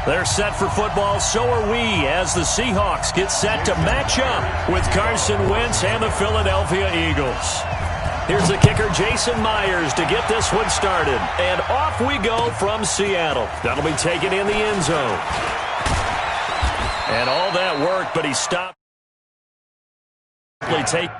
They're set for football, so are we, as the Seahawks get set to match up with Carson Wentz and the Philadelphia Eagles. Here's the kicker, Jason Myers, to get this one started. And off we go from Seattle. That'll be taken in the end zone. And all that work, but he stopped. Take.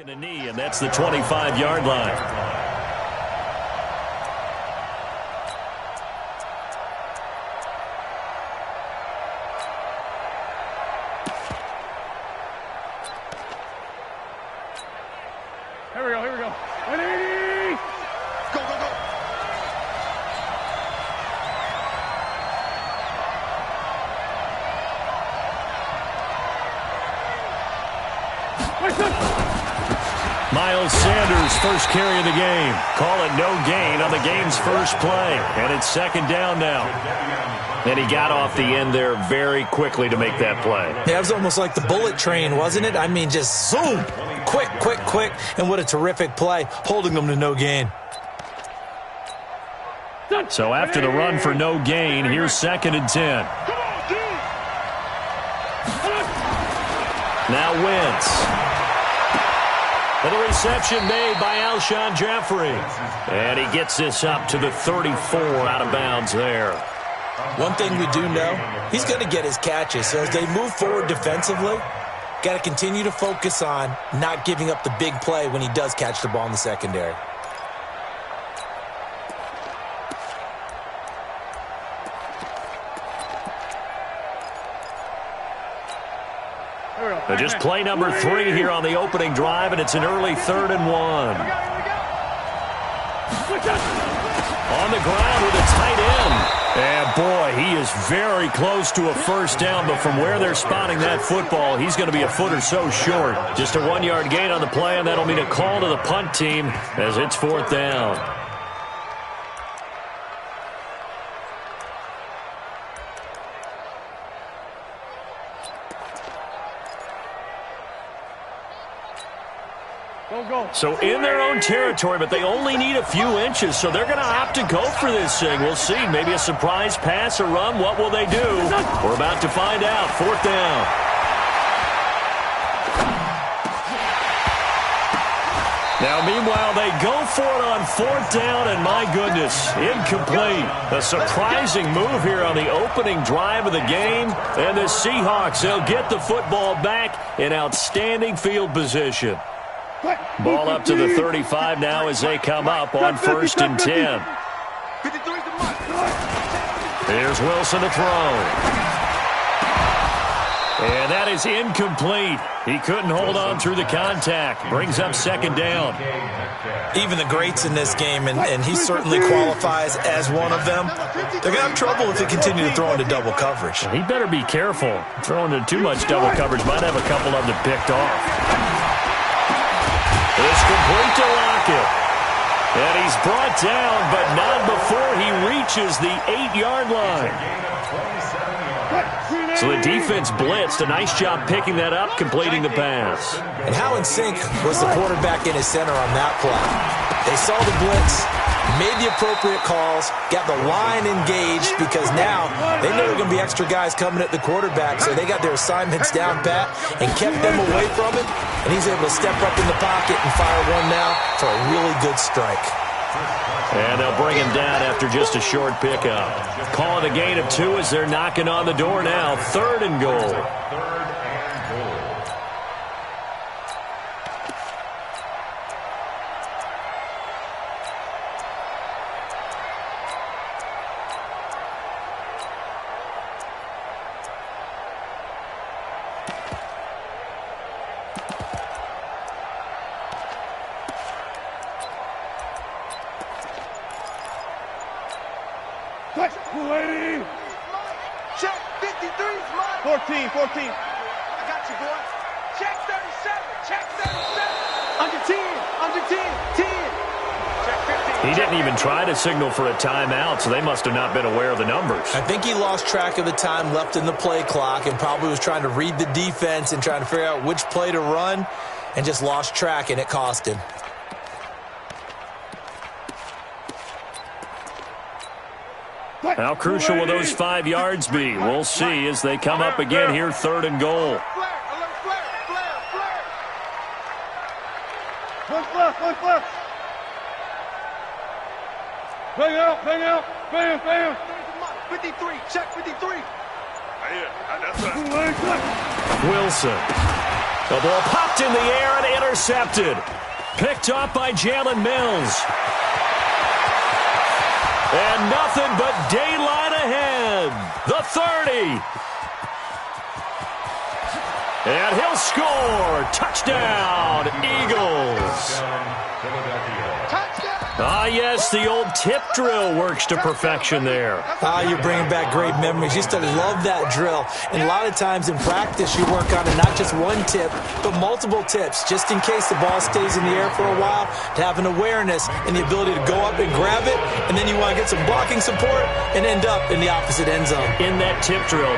A knee, and that's the 25-yard line. Here we go, here we go. 180! Go, go, go! Miles Sanders, first carry of the game. Call it no gain on the game's first play. And it's second down now. And he got off the end there very quickly to make that play. Yeah, it was almost like the bullet train, wasn't it? I mean, just zoom. Quick, quick, quick. And what a terrific play, holding them to no gain. So after the run for no gain, here's 2nd and 10. Now Wentz. And the reception made by Alshon Jeffrey. And he gets this up to the 34 out of bounds there. One thing we do know, he's going to get his catches. So as they move forward defensively, got to continue to focus on not giving up the big play when he does catch the ball in the secondary. So just play number 3 here on the opening drive, and it's an early 3rd and 1. On the ground with a tight end. And, boy, he is very close to a first down, but from where they're spotting that football, he's going to be a foot or so short. Just a 1-yard gain on the play, and that'll mean a call to the punt team as it's 4th down. So in their own territory, but they only need a few inches, so they're going to opt to go for this thing. We'll see. Maybe a surprise pass or run. What will they do? We're about to find out. 4th down. Now, meanwhile, they go for it on 4th down, and my goodness, incomplete. A surprising move here on the opening drive of the game, and the Seahawks, they'll get the football back in outstanding field position. Ball up to the 35 now as they come up on 1st and 10. Here's Wilson to throw. And that is incomplete. He couldn't hold on through the contact. Brings up 2nd down. Even the greats in this game, and he certainly qualifies as one of them, they're going to have trouble if they continue to throw into double coverage. He better be careful. Throwing into too much double coverage might have a couple of them picked off. It's complete to Lockett. And he's brought down, but not before he reaches the 8-yard line. So the defense blitzed. A nice job picking that up, completing the pass. And how in sync was the quarterback in his center on that play? They saw the blitz, made the appropriate calls, got the line engaged because now they know there are going to be extra guys coming at the quarterback, so they got their assignments down pat and kept them away from it, and he's able to step up in the pocket and fire one now for a really good strike. And they'll bring him down after just a short pickup. Calling a gain of 2 as they're knocking on the door now. 3rd and goal. 14. I got you, boy. Check 37. Under 10. Check 15. He didn't even try to signal for a timeout, so they must have not been aware of the numbers. I think he lost track of the time left in the play clock and probably was trying to read the defense and trying to figure out which play to run and just lost track, and it cost him. How crucial will those 5 yards be? We'll see as they come up again here, 3rd and goal. One flare. Bang out. Bam. 53, check 53. Wilson. The ball popped in the air and intercepted. Picked up by Jalen Mills. And nothing but daylight ahead. The 30. And he'll score. Touchdown, Eagles. Ah, yes, the old tip drill works to perfection there. You're bringing back great memories. Used to love that drill. And a lot of times in practice, you work on it, not just one tip, but multiple tips, just in case the ball stays in the air for a while, to have an awareness and the ability to go up and grab it, and then you want to get some blocking support and end up in the opposite end zone. In that tip drill,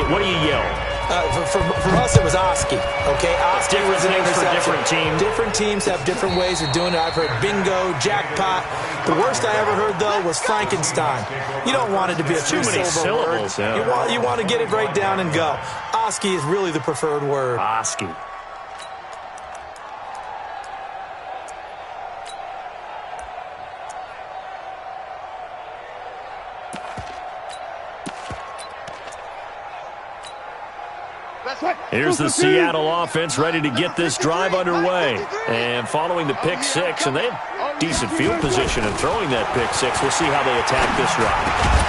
what do you yell? For us, it was Oski. Okay, Oski was an things for interception. different teams. Different teams have different ways of doing it. I've heard bingo, jackpot. The worst I ever heard, though, was Frankenstein. You don't want it to be a Too many three-syllable syllables. word. Yeah. You want to get it right down and go. Oski is really the preferred word. Oski. Here's the Seattle offense ready to get this drive underway. And following the pick six, and they have decent field position in throwing that pick six. We'll see how they attack this drive.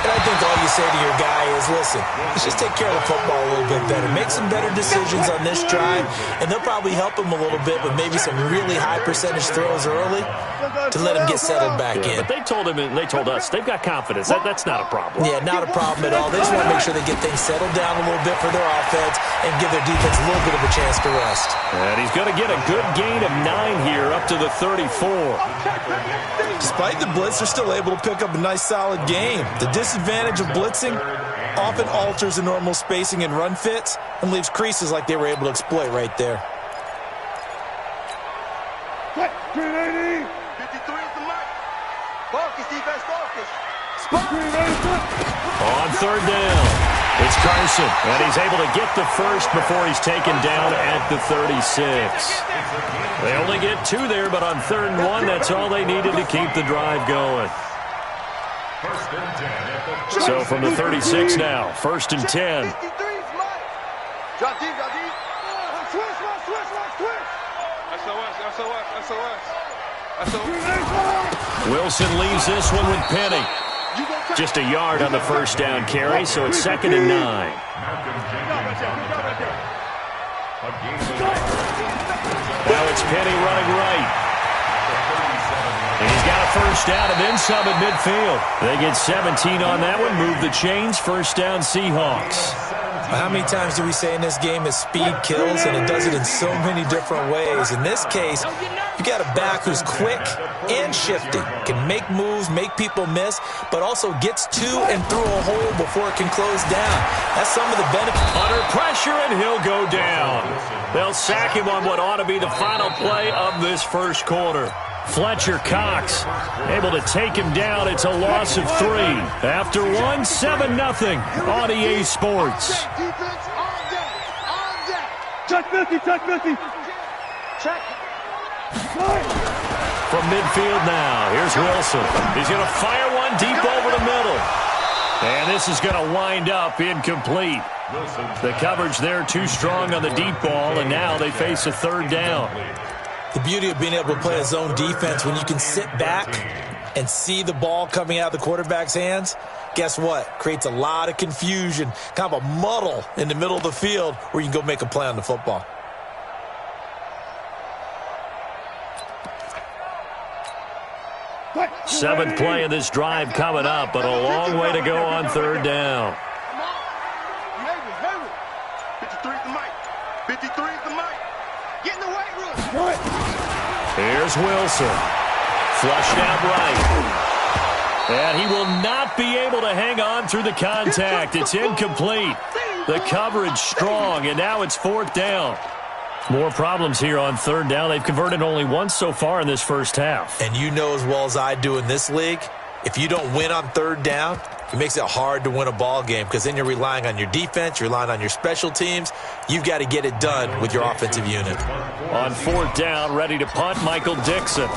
And I think all you say to your guy is, listen, let's just take care of the football a little bit better. Make some better decisions on this drive, and they'll probably help him a little bit with maybe some really high percentage throws early to let him get settled back in. But they told him, and they told us, they've got confidence. That's not a problem. Yeah, not a problem at all. They just want to make sure they get things settled down a little bit for their offense and give their defense a little bit of a chance to rest. And he's going to get a good gain of 9 here up to the 34. Despite the blitz, they're still able to pick up a nice solid game. The disadvantage of blitzing often alters the normal spacing and run fits and leaves creases like they were able to exploit right there. 380. 53 is the mark. Focus, defense, focus. On 3rd down, it's Carson, and he's able to get the first before he's taken down at the 36. They only get 2 there, but on 3rd and 1, that's all they needed to keep the drive going. So from the 36 now, 1st and 10. 53 is mine. Drop deep. Switch. SOS. Wilson leaves this one with Penny. Just a yard on the first down carry, so it's 2nd and 9. Now it's Penny running right. And he's got a first down and then some at midfield. They get 17 on that one, move the chains, first down Seahawks. How many times do we say in this game is speed kills, and it does it in so many different ways. In this case, you got a back who's quick and shifty, can make moves, make people miss, but also gets to and through a hole before it can close down. That's some of the benefit. Under pressure, and he'll go down. They'll sack him on what ought to be the final play of this first quarter. Fletcher Cox able to take him down. It's a loss of 3. After 1, 7-0 on EA Sports. Defense on deck. Check 50. Check. From midfield now, here's Wilson. He's going to fire one deep over the middle. And this is going to wind up incomplete. The coverage there too strong on the deep ball, and now they face a 3rd down. The beauty of being able to play a zone defense when you can sit back and see the ball coming out of the quarterback's hands, guess what? Creates a lot of confusion, kind of a muddle in the middle of the field where you can go make a play on the football. Seventh play of this drive coming up, but a long way to go on 3rd down. Here's Wilson. Flushed out right. And he will not be able to hang on through the contact. It's incomplete. The coverage strong, and now it's 4th down. More problems here on 3rd down. They've converted only once so far in this first half. And you know as well as I do in this league, if you don't win on 3rd down, it makes it hard to win a ball game because then you're relying on your defense, you're relying on your special teams. You've got to get it done with your offensive unit. On 4th down, ready to punt, Michael Dixon.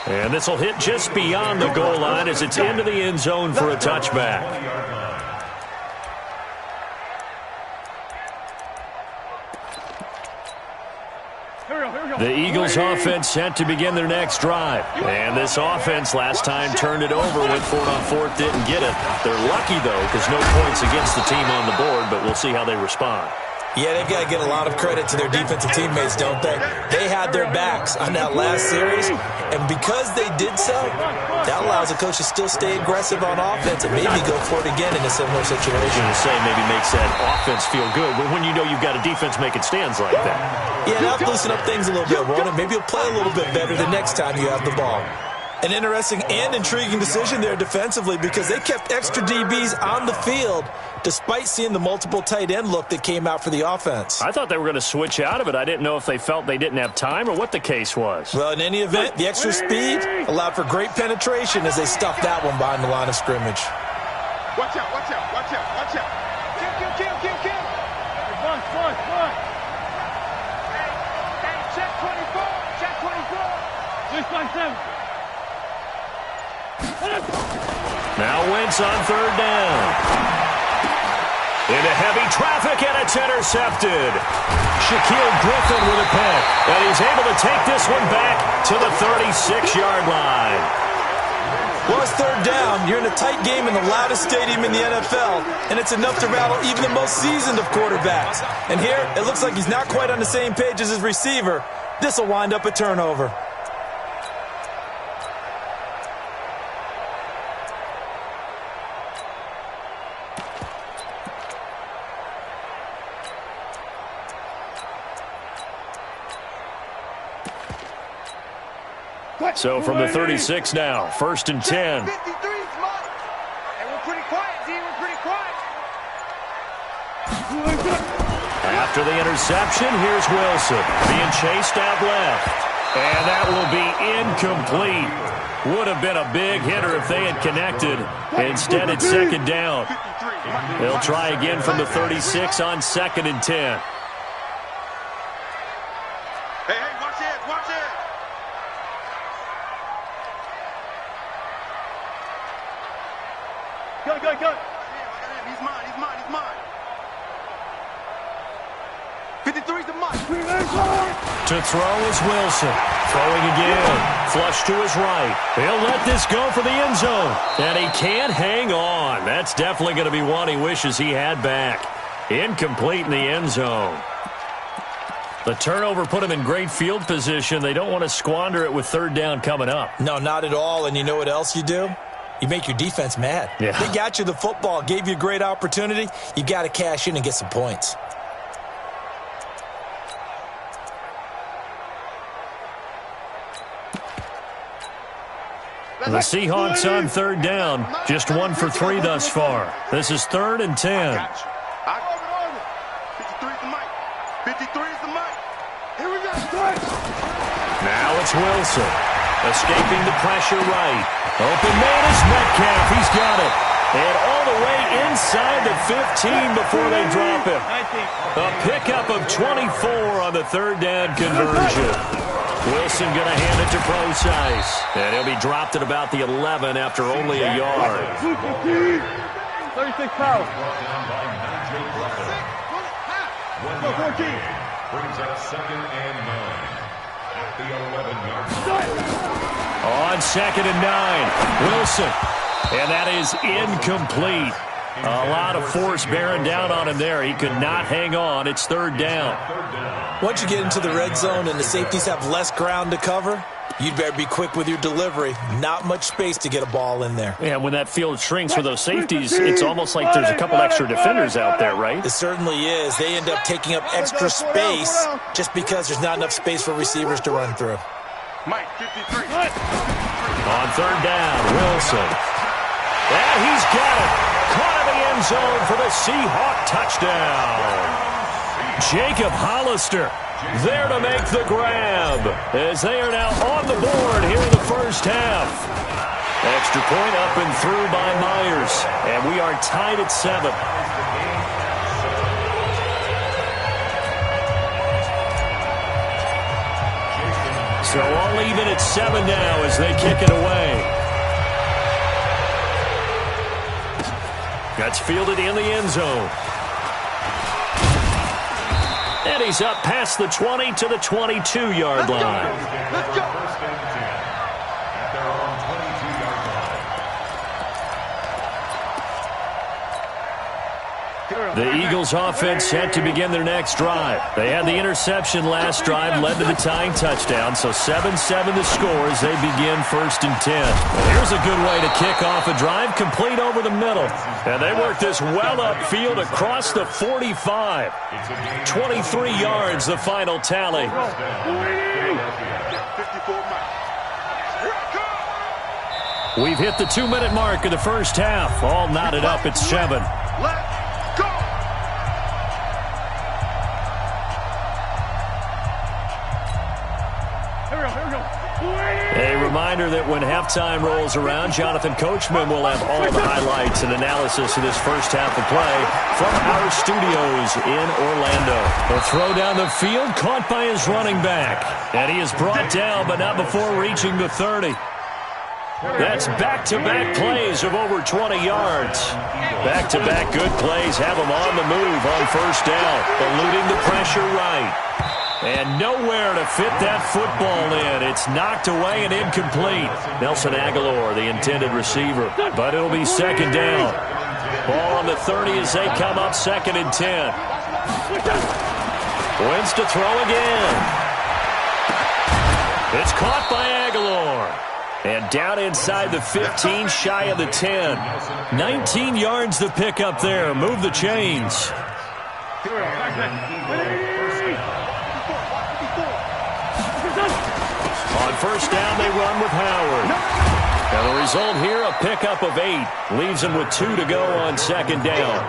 And this will hit just beyond the goal line as it's into the end zone for a touchback. The Eagles offense set to begin their next drive. And this offense last time turned it over, went for it on 4th, didn't get it. They're lucky, though, because no points against the team on the board, but we'll see how they respond. Yeah, they've got to get a lot of credit to their defensive teammates, don't they? They had their backs on that last series, and because they did so, that allows the coach to still stay aggressive on offense and maybe go for it again in a similar situation. To say maybe makes that offense feel good, but when you know you've got a defense making stands like that. Yeah, that'll loosen up things a little bit, won't it? Maybe you'll play a little bit better the next time you have the ball. An interesting and intriguing decision there defensively because they kept extra DBs on the field despite seeing the multiple tight end look that came out for the offense. I thought they were going to switch out of it. I didn't know if they felt they didn't have time or what the case was. Well, in any event, the extra speed allowed for great penetration as they stuffed that one behind the line of scrimmage. Watch out, watch out, watch out, watch out. Kill. Bunch. Hey, check 24, check 24. 6-7. Now Wentz on 3rd down. Into heavy traffic, and it's intercepted. Shaquille Griffin with a pick, and he's able to take this one back to the 36-yard line. Well, it's 3rd down. You're in a tight game in the loudest stadium in the NFL, and it's enough to rattle even the most seasoned of quarterbacks. And here, it looks like he's not quite on the same page as his receiver. This will wind up a turnover. So from the 36 now, 1st and 10. 53's mine. Hey, we're pretty quiet, D. We're pretty quiet. After the interception, here's Wilson being chased out left. And that will be incomplete. Would have been a big hitter if they had connected. Instead, it's 2nd down. They'll try again from the 36 on 2nd and 10. Hey, watch it. Go. He's mine. 53's the mine. To throw is Wilson. Throwing again. Flush to his right. He'll let this go for the end zone. And he can't hang on. That's definitely going to be one he wishes he had back. Incomplete in the end zone. The turnover put him in great field position. They don't want to squander it with 3rd down coming up. No, not at all. And you know what else you do? You make your defense mad. Yeah. They got you the football, gave you a great opportunity. You got to cash in and get some points. The Seahawks on 3rd down. Just 1 for 3 thus far. This is 3rd and 10. 53's the mic. 53's the mic. Here we go. Now it's Wilson. Escaping the pressure right. Open man is Metcalf. He's got it. And all the way inside the 15 before they drop him. A pickup of 24 on the 3rd down conversion. Wilson going to hand it to Procise. And he'll be dropped at about the 11 after only a yard. 36 power. 14. Brings up 2nd and 9 at the 11-yard line. On 2nd and 9, Wilson. And that is incomplete. A lot of force bearing down on him there. He could not hang on. It's third down. Once you get into the red zone and the safeties have less ground to cover, you'd better be quick with your delivery. Not much space to get a ball in there. Yeah, when that field shrinks with those safeties, it's almost like there's a couple extra defenders out there, right? It certainly is. They end up taking up extra space just because there's not enough space for receivers to run through. Mike, 53. On third down, Wilson. And he's got it. Caught in the end zone for the Seahawk touchdown. Jacob Hollister there to make the grab as they are now on the board here in the first half. Extra point up and through by Myers. And we are tied at 7. So all even at 7 now as they kick it away. That's fielded in the end zone. And he's up past the 20 to the 22-yard line. Let's go. At their own 22-yard line. The Eagles offense set to begin their next drive. They had the interception last drive, led to the tying touchdown. So 7-7 the score as they begin 1st and 10. Well, here's a good way to kick off a drive, complete over the middle. And they work this well upfield across the 45. 23 yards, the final tally. 54 miles. We've hit the 2-minute mark of the first half. All knotted up at 7. Let's go. A reminder that when halftime rolls around, Jonathan Coachman will have all the highlights and analysis of this first half of play from our studios in Orlando. The throw down the field, caught by his running back. And he is brought down, but not before reaching the 30. That's back-to-back plays of over 20 yards. Back-to-back good plays have him on the move on first down, eluding the pressure right. And nowhere to fit that football in. It's knocked away and incomplete. Nelson Aguilar, the intended receiver. But it'll be second down. Ball on the 30 as they come up 2nd and 10. Wins to throw again. It's caught by Aguilar. And down inside the 15, shy of the 10. 19 yards the pick up there. Move the chains. On first down, they run with Howard. And the result here, a pickup of 8. Leaves him with 2 to go on second down.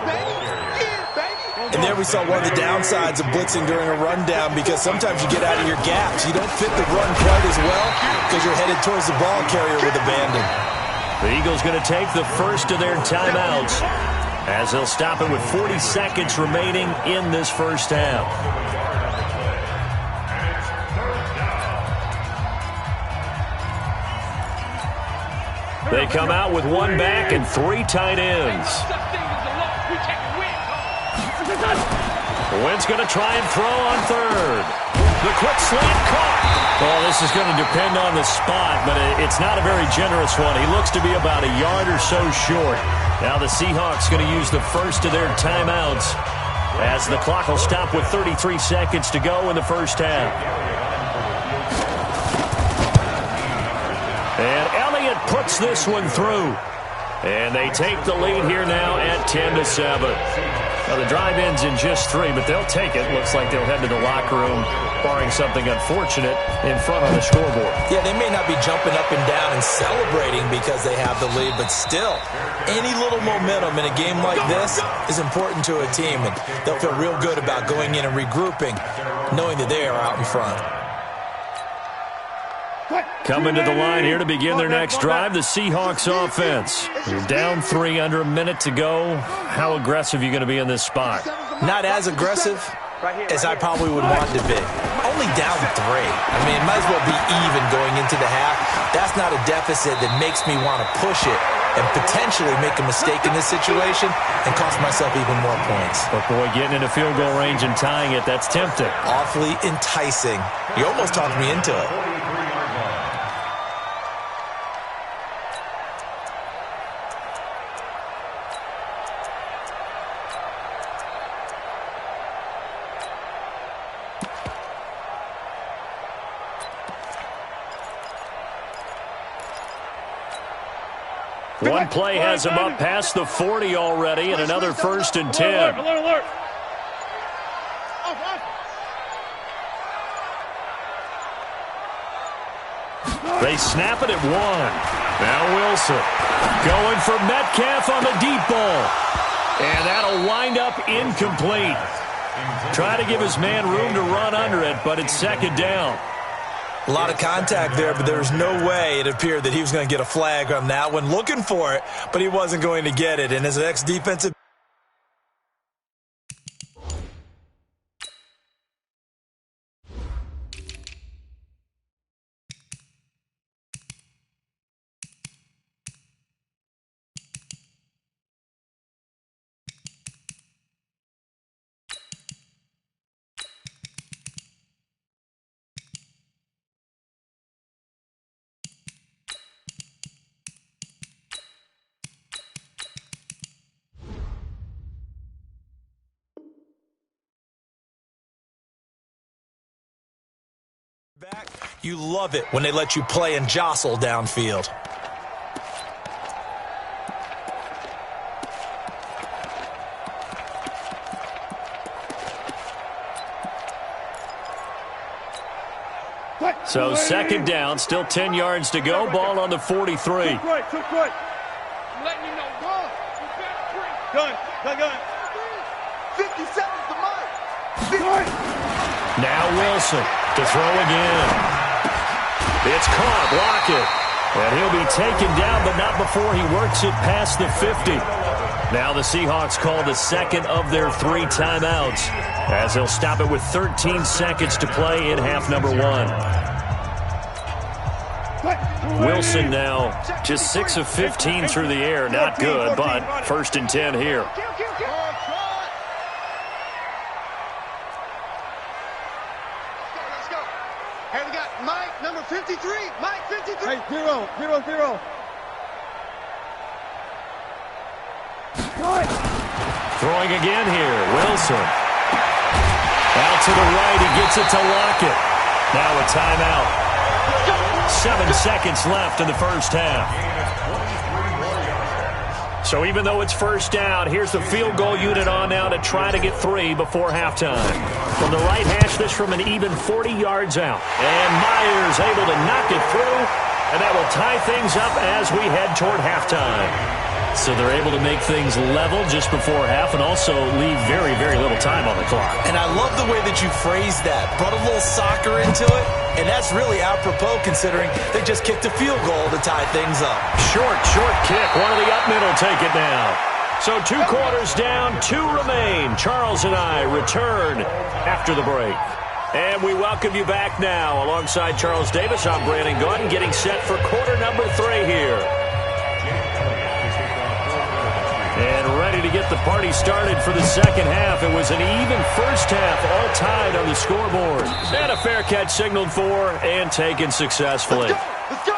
And there we saw one of the downsides of blitzing during a rundown, because sometimes you get out of your gaps. You don't fit the run quite as well because you're headed towards the ball carrier with abandon. The Eagles going to take the first of their timeouts as they'll stop it with 40 seconds remaining in this first half. They come out with 1 back and 3 tight ends. Wentz going to try and throw on third. The quick slant caught. Well, this is going to depend on the spot, but it's not a very generous one. He looks to be about a yard or so short. Now the Seahawks going to use the first of their timeouts as the clock will stop with 33 seconds to go in the first half. And Elliott puts this one through. And they take the lead here now at 10-7. Now, the drive ends in just 3, but they'll take it. Looks like they'll head to the locker room, barring something unfortunate, in front on the scoreboard. Yeah, they may not be jumping up and down and celebrating because they have the lead, but still, any little momentum in a game like this is important to a team, and they'll feel real good about going in and regrouping, knowing that they are out in front. Coming to the line here to begin their next drive, the Seahawks offense. They're down 3, under a minute to go. How aggressive are you going to be in this spot? Not as aggressive as I probably would want to be. Only down 3. I mean, it might as well be even going into the half. That's not a deficit that makes me want to push it and potentially make a mistake in this situation and cost myself even more points. But boy, getting into field goal range and tying it, that's tempting. Awfully enticing. You almost talked me into it. One play has him up past the 40 already, and another 1st and 10. Alert. They snap it at 1. Now Wilson going for Metcalf on the deep ball. And that'll wind up incomplete. Try to give his man room to run under it, but it's 2nd down. A lot of contact there, but there was no way it appeared that he was going to get a flag on that one. Looking for it, but he wasn't going to get it. And as an ex-defensive back, you love it when they let you play and jostle downfield. So 2nd down, still 10 yards to go. Ball on the 43. Took right. Let me know. Gun. 50 seconds to mine. Now Wilson to throw again. It's caught. Lockett. And he'll be taken down, but not before he works it past the 50. Now the Seahawks call the 2nd of their 3 timeouts, as they'll stop it with 13 seconds to play in half number 1. Wilson now just 6 of 15 through the air. Not good, but 1st and 10 here. Let's go. Hey, we got Mike, number 53. Mike, 53. Hey, 0. Throwing again here. Wilson. Out to the right. He gets it to Lockett. Now a timeout. 7 seconds left in the first half. So even though it's 1st down, here's the field goal unit on now to try to get 3 before halftime. From the right hash, this from an even 40 yards out. And Myers able to knock it through, and that will tie things up as we head toward halftime. So they're able to make things level just before half and also leave very, very little time on the clock. And I love the way that you phrased that. Brought a little soccer into it, and that's really apropos considering they just kicked a field goal to tie things up. Short kick. One of the up middle take it now. So 2 quarters down, 2 remain. Charles and I return after the break. And we welcome you back now. Alongside Charles Davis, I'm Brandon Gordon, getting set for quarter number 3 here. And ready to get the party started for the second half. It was an even first half, all tied on the scoreboard. And a fair catch signaled for and taken successfully. Let's go.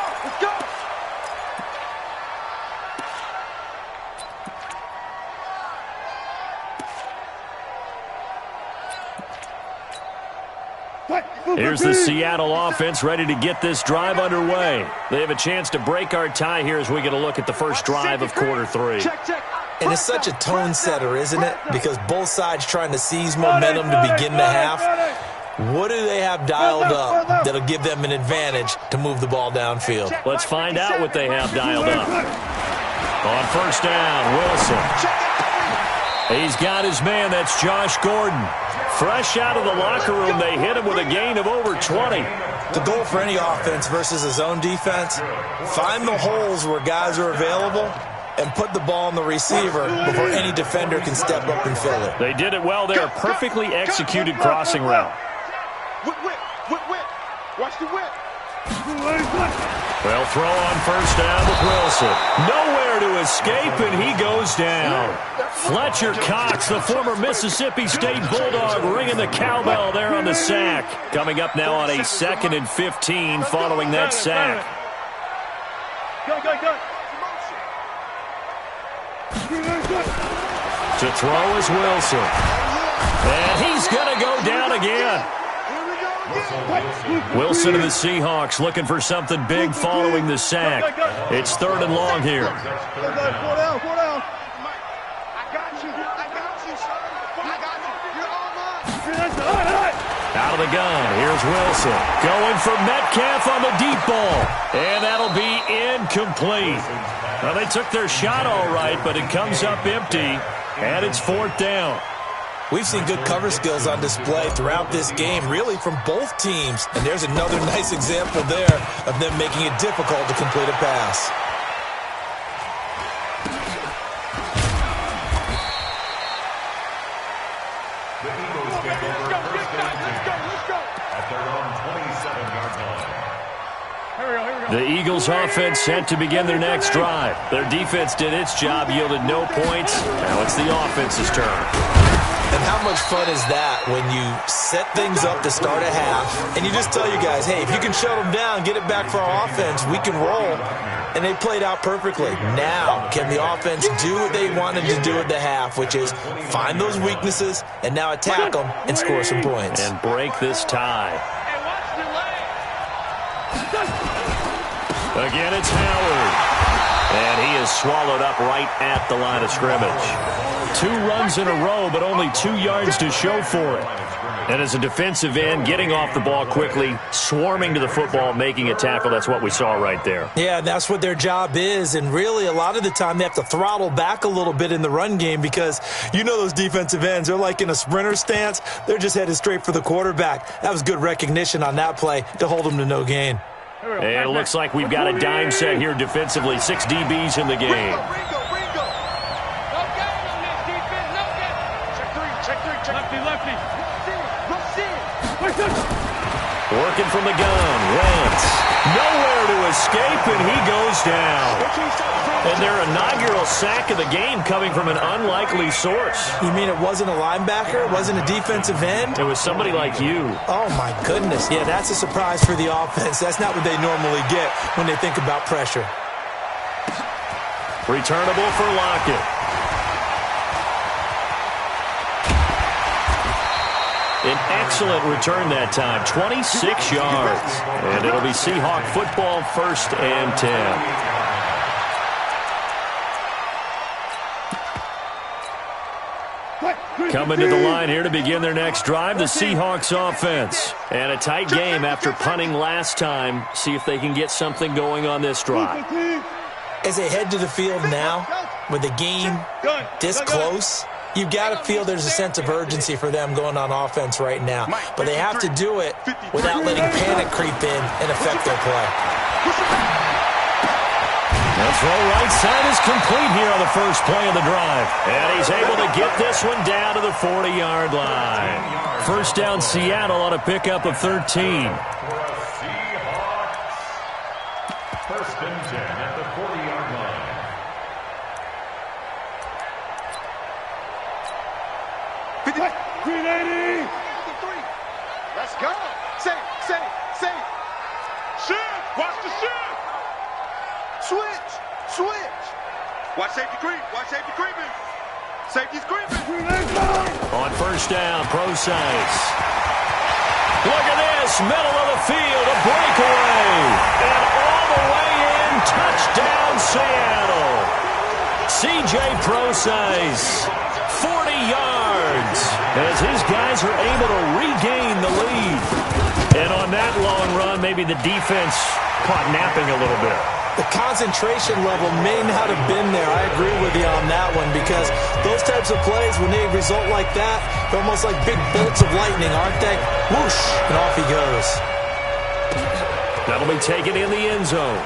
Here's the Seattle offense ready to get this drive underway. They have a chance to break our tie here as we get a look at the first drive of quarter 3. Check. And it's such a tone setter, isn't it? Because both sides trying to seize momentum to begin the half. What do they have dialed up that'll give them an advantage to move the ball downfield? Let's find out what they have dialed up. On 1st down, Wilson. He's got his man. That's Josh Gordon. Fresh out of the locker room, they hit him with a gain of over 20. The goal for any offense versus a zone defense, find the holes where guys are available and put the ball on the receiver before any defender can step up and fill it. They did it well there. Perfectly executed crossing route. Whip. Watch the whip. Well, throw on 1st down with Wilson. Nowhere to escape, and he goes down. Fletcher Cox, the former Mississippi State Bulldog, ringing the cowbell there on the sack. Coming up now on a 2nd and 15 following that sack. Go. To throw is Wilson. And he's going to go down again. Wilson of the Seahawks looking for something big following the sack. It's 3rd and long here. Out of the gun, here's Wilson. Going for Metcalf on the deep ball. And that'll be incomplete. Well, they took their shot all right, but it comes up empty, and it's 4th down. We've seen good cover skills on display throughout this game, really from both teams. And there's another nice example there of them making it difficult to complete a pass. The Eagles take over first down at their own 27-yard line. The Eagles offense set to begin their next drive. Their defense did its job, yielded no points. Now it's the offense's turn. And how much fun is that when you set things up to start a half and you just tell your guys, hey, if you can shut them down, get it back for our offense, we can roll. And they played out perfectly. Now, can the offense do what they wanted to do at the half, which is find those weaknesses and now attack them and score some points. And break this tie. Again, it's Howard. And he is swallowed up right at the line of scrimmage. 2 runs in a row, but only 2 yards to show for it. And as a defensive end, getting off the ball quickly, swarming to the football, making a tackle, that's what we saw right there. Yeah, that's what their job is. And really, a lot of the time, they have to throttle back a little bit in the run game because you know those defensive ends, they're like in a sprinter stance. They're just headed straight for the quarterback. That was good recognition on that play to hold them to no gain. And it looks like we've got a dime set here defensively. 6 DBs in the game. Working from the gun. Wentz. Nowhere to escape, and he goes down. And their inaugural sack of the game coming from an unlikely source. You mean it wasn't a linebacker? It wasn't a defensive end? It was somebody like you. Oh, my goodness. Yeah, that's a surprise for the offense. That's not what they normally get when they think about pressure. Returnable for Lockett. An excellent return that time, 26 yards. And it'll be Seahawk football, 1st and 10. Coming to the line here to begin their next drive, the Seahawks offense. And a tight game after punting last time. See if they can get something going on this drive. As they head to the field now, with the game this close, you've got to feel there's a sense of urgency for them going on offense right now. But they have to do it without letting panic creep in and affect their play. The throw right side is complete here on the first play of the drive. And he's able to get this one down to the 40-yard line. First down Seattle on a pickup of 13. First and 10 at the 40-yard line. Let's go. Say. Shift. Watch the shift. Switch. Watch safety creep. Creeping. Safety's creeping. On first down, Procise. Look at this, middle of the field, a breakaway. And all the way in, touchdown Seattle. C.J. Procise, 40 yards, as his guys are able to regain the lead. And on that long run, maybe the defense caught napping a little bit. The concentration level may not have been there. I agree with you on that one because those types of plays, when they result like that, they're almost like big bolts of lightning, aren't they? Whoosh, and off he goes. That'll be taken in the end zone.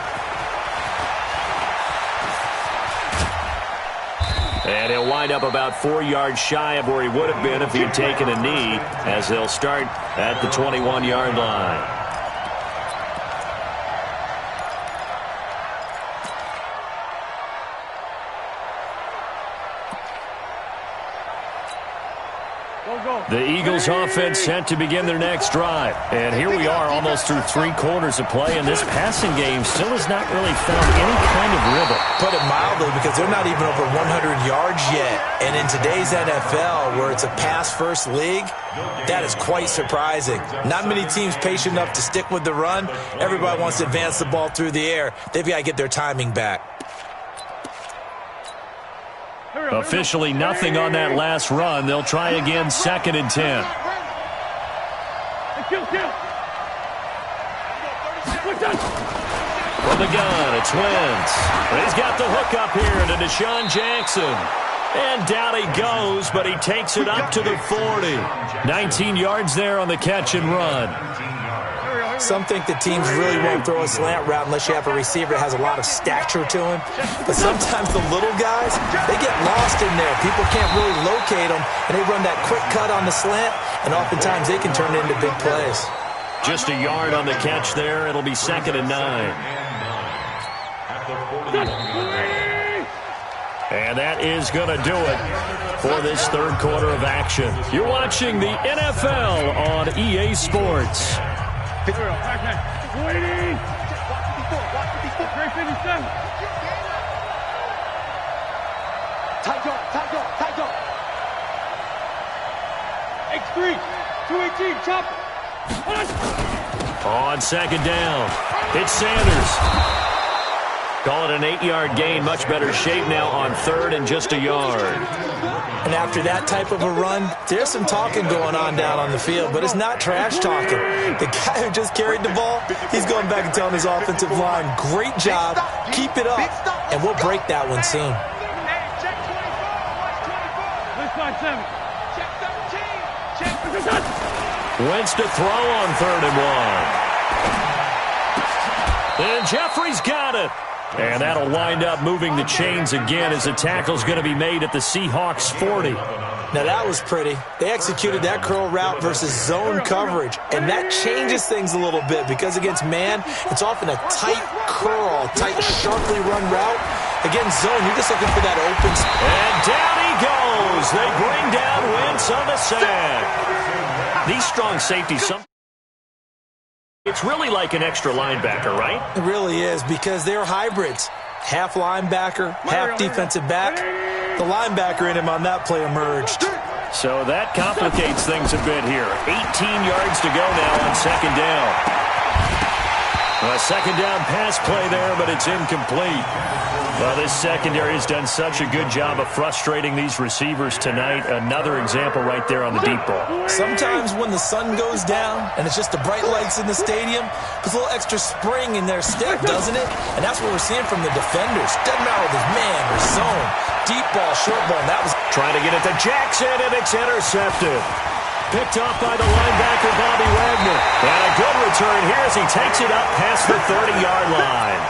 And he'll wind up about 4 yards shy of where he would have been if he had taken a knee, as they'll start at the 21-yard line. The Eagles offense set to begin their next drive. And here we are almost through 3 quarters of play, and this passing game still has not really found any kind of rhythm. Put it mildly, because they're not even over 100 yards yet. And in today's NFL, where it's a pass-first league, that is quite surprising. Not many teams patient enough to stick with the run. Everybody wants to advance the ball through the air. They've got to get their timing back. Officially nothing on that last run. They'll try again, 2nd and 10. From the gun, it's Wentz. He's got the hook up here to Deshaun Jackson. And down he goes, but he takes it up to the 40. 19 yards there on the catch and run. Some think the teams really won't throw a slant route unless you have a receiver that has a lot of stature to him. But sometimes the little guys, they get lost in there. People can't really locate them, and they run that quick cut on the slant, and oftentimes they can turn it into big plays. Just a yard on the catch there. It'll be 2nd and 9. And that is going to do it for this 3rd quarter of action. You're watching the NFL on EA Sports. Tight go. X3, 218, chop. On 2nd down, it's Sanders. Call it an 8-yard gain. Much better shape now on 3rd and just a yard. And after that type of a run, there's some talking going on down on the field, but it's not trash talking. The guy who just carried the ball, he's going back and telling his offensive line, great job, keep it up, and we'll break that one soon. Wentz to throw on 3rd and 1. And Jeffrey's got it. And that'll wind up moving the chains again as the tackle's going to be made at the Seahawks 40. Now that was pretty. They executed that curl route versus zone coverage, and that changes things a little bit because against man, it's often a tight curl, tight, sharply run route. Against zone, you're just looking for that open spot. And down he goes. They bring down Wentz on the sack. These strong safeties, it's really like an extra linebacker, right? It really is, because they're hybrids. Half linebacker, half defensive back. The linebacker in him on that play emerged. So that complicates things a bit here. 18 yards to go now on 2nd down. A 2nd down pass play there, but it's incomplete. Well, this secondary has done such a good job of frustrating these receivers tonight. Another example right there on the deep ball. Sometimes when the sun goes down and it's just the bright lights in the stadium, puts a little extra spring in their step, doesn't it? And that's what we're seeing from the defenders. Doesn't matter if it's man or zone. Deep ball, short ball, and that was... Trying to get it to Jackson, and it's intercepted. Picked off by the linebacker, Bobby Wagner. And a good return here as he takes it up past the 30-yard line.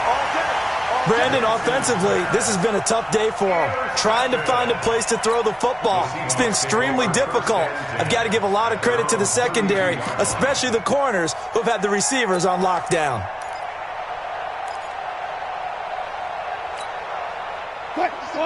Brandon, offensively, this has been a tough day for him. Trying to find a place to throw the football. It's been extremely difficult. I've got to give a lot of credit to the secondary, especially the corners who've had the receivers on lockdown.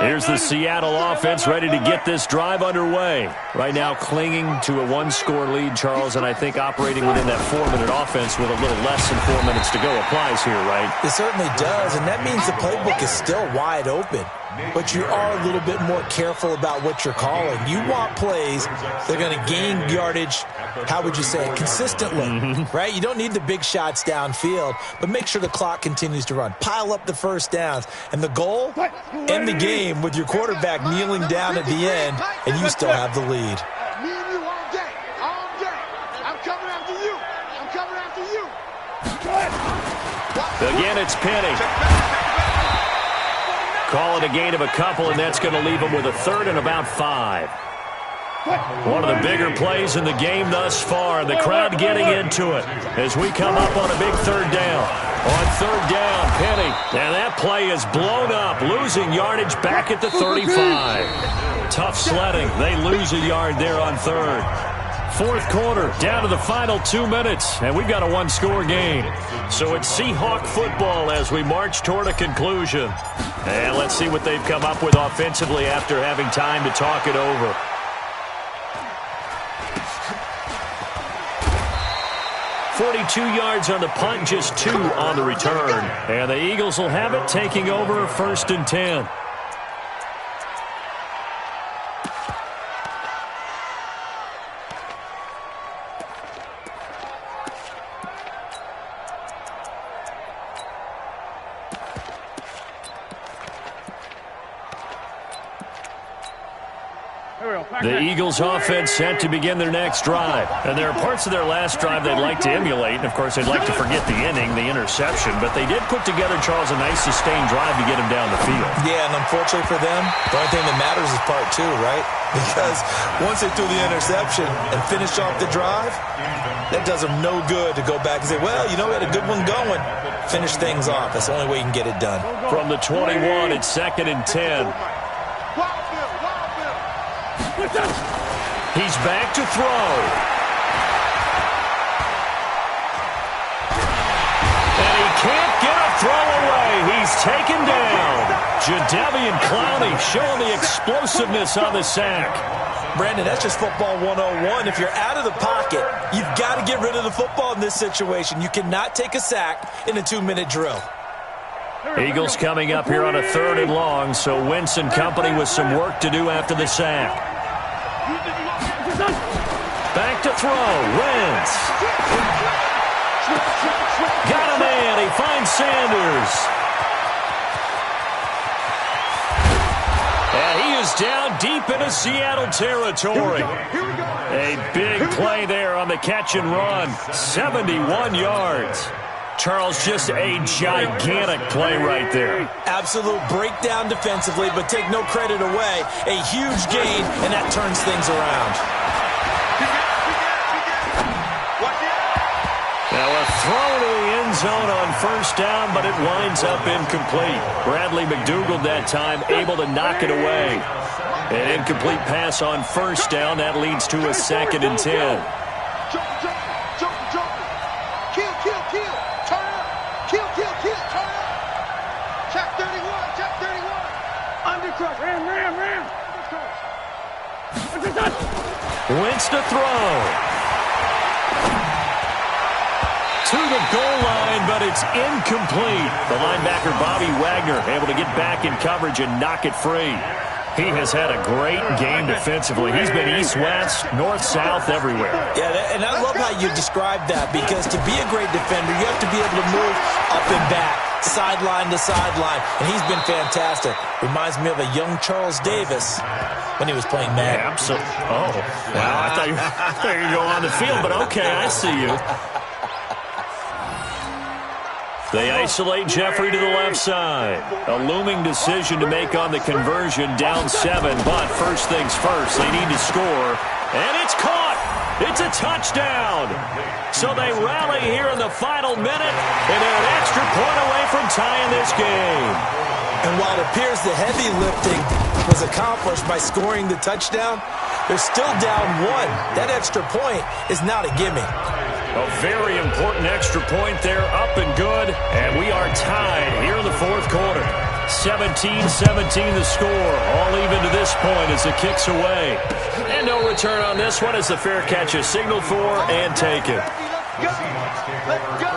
Here's the Seattle offense ready to get this drive underway. Right now clinging to a 1-score lead, Charles, and I think operating within that 4-minute offense with a little less than 4 minutes to go applies here, right? It certainly does, and that means the playbook is still wide open. But you are a little bit more careful about what you're calling. You want plays that are going to gain yardage, how would you say it, consistently, right? You don't need the big shots downfield, but make sure the clock continues to run. Pile up the first downs. And the goal, end the game with your quarterback kneeling down at the end, and you still have the lead. Me and you all day. All day. I'm coming after you. I'm coming after you. Again, it's Penny. Call it a gain of a couple, and that's going to leave them with a 3rd and about 5. One of the bigger plays in the game thus far, and the crowd getting into it as we come up on a big 3rd down. On 3rd down, Penny, and that play is blown up, losing yardage back at the 35. Tough sledding. They lose a yard there on 3rd. 4th quarter, down to the final 2 minutes, and we've got a 1-score game. So it's Seahawk football as we march toward a conclusion. And let's see what they've come up with offensively after having time to talk it over. 42 yards on the punt, just 2 on the return. And the Eagles will have it, taking over 1st and 10. The Eagles offense set to begin their next drive. And there are parts of their last drive they'd like to emulate. And, of course, they'd like to forget the inning, the interception. But they did put together, Charles, a nice sustained drive to get him down the field. Yeah, and unfortunately for them, the only thing that matters is part 2, right? Because once they threw the interception and finished off the drive, that does them no good to go back and say, well, you know, we had a good one going. Finish things off. That's the only way you can get it done. From the 21, it's 2nd and 10. He's back to throw. And he can't get a throw away. He's taken down. Jadeveon Clowney showing the explosiveness on the sack. Brandon, that's just football 101. If you're out of the pocket, you've got to get rid of the football in this situation. You cannot take a sack in a 2-minute drill. Eagles coming up here on a 3rd and long, so Wentz and company with some work to do after the sack. Back to throw. Wentz. Got a man. He finds Sanders. And he is down deep into Seattle territory. A big play there on the catch and run. 71 yards. Charles, just a gigantic play right there. Absolute breakdown defensively, but take no credit away. A huge gain, and that turns things around. Now a throw to the end zone on 1st down, but it winds up incomplete. Bradley McDougald that time able to knock it away. An incomplete pass on 1st down. That leads to a 2nd and 10. Wentz to throw. To the goal line, but it's incomplete. The linebacker, Bobby Wagner, able to get back in coverage and knock it free. He has had a great game defensively. He's been east-west, north-south, everywhere. Yeah, and I love how you described that, because to be a great defender, you have to be able to move up and back, sideline to sideline, and he's been fantastic. Reminds me of a young Charles Davis when he was playing Madden. Yeah, absolutely. Oh, wow. I thought you were going to go on the field, but okay, I see you. They isolate Jeffrey to the left side. A looming decision to make on the conversion, down 7. But first things first, they need to score. And it's caught. It's a touchdown. So they rally here in the final minute, and they're an extra point away from tying this game. And while it appears the heavy lifting was accomplished by scoring the touchdown, they're still down 1. That extra point is not a gimme. A very important extra point there, up and good. And we are tied here in the 4th quarter. 17-17 the score. All even to this point as it kicks away. And no return on this one as the fair catch is signaled for and taken. Let's go.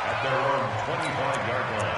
At their own 25-yard line.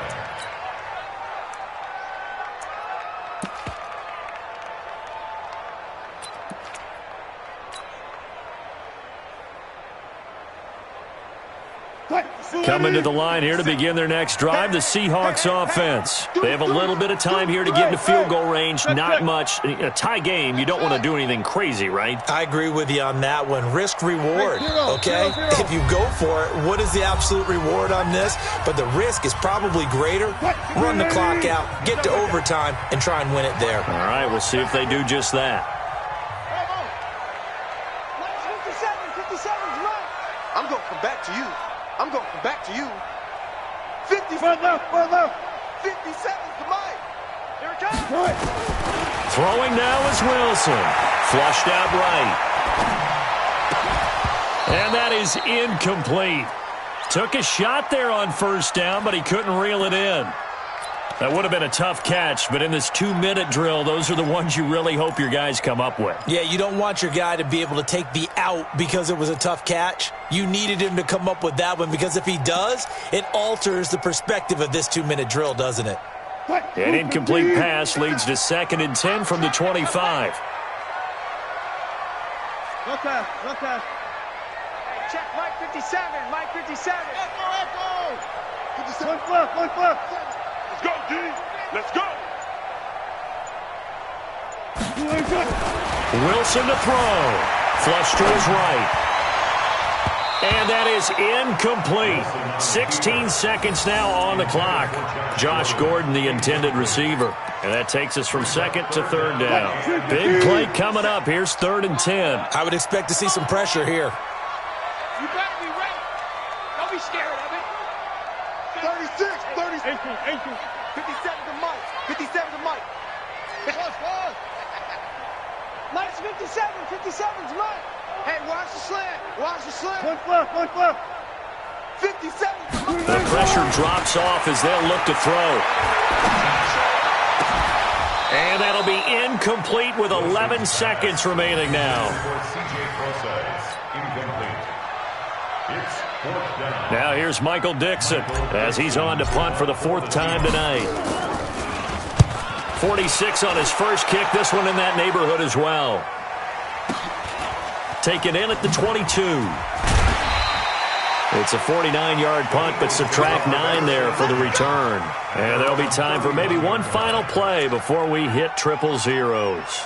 Coming to the line here to begin their next drive, the Seahawks offense. They have a little bit of time here to get into field goal range, not much. In a tie game, you don't want to do anything crazy, right? I agree with you on that one. Risk-reward, okay? If you go for it, what is the absolute reward on this? But the risk is probably greater. Run the clock out, get to overtime, and try and win it there. All right, we'll see if they do just that. I'm going to come back to you. I'm going to come back to you. 50 left. 50 seconds to mine. Here it comes. Throwing now is Wilson. Flushed out right. And that is incomplete. Took a shot there on 1st down, but he couldn't reel it in. That would have been a tough catch, but in this 2-minute drill, those are the ones you really hope your guys come up with. Yeah, you don't want your guy to be able to take the out because it was a tough catch. You needed him to come up with that one because if he does, it alters the perspective of this 2-minute drill, doesn't it? An incomplete pass leads to 2nd and 10 from the 25. No pass, no pass. Hey, check Mike 57, Mike 57. Echo! 57. One flip. Let's go, D. Let's go. Wilson to throw. Flush to his right. And that is incomplete. 16 seconds now on the clock. Josh Gordon, the intended receiver. And that takes us from 2nd to 3rd down. Big play coming up. Here's 3rd and 10. I would expect to see some pressure here. You better be ready. Don't be scared of it. 36, 36. 18. 57 to Mike. 57 to Mike. Mike's 57. 57's Mike. Hey, watch the slant. Watch the slant. One flip. 57. The pressure drops off as they'll look to throw. And that'll be incomplete with 11 seconds remaining now. Now here's Michael Dixon as he's on to punt for the 4th time tonight. 46 on his first kick. This one in that neighborhood as well. Taken in at the 22. It's a 49-yard punt, but subtract 9 there for the return. And there'll be time for maybe one final play before we hit triple zeros.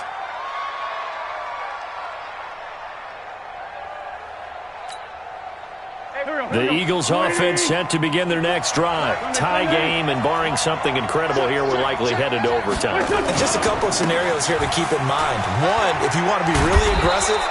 The Eagles offense set to begin their next drive. Tie game, and barring something incredible here, we're likely headed to overtime. And just a couple of scenarios here to keep in mind. One, if you want to be really aggressive,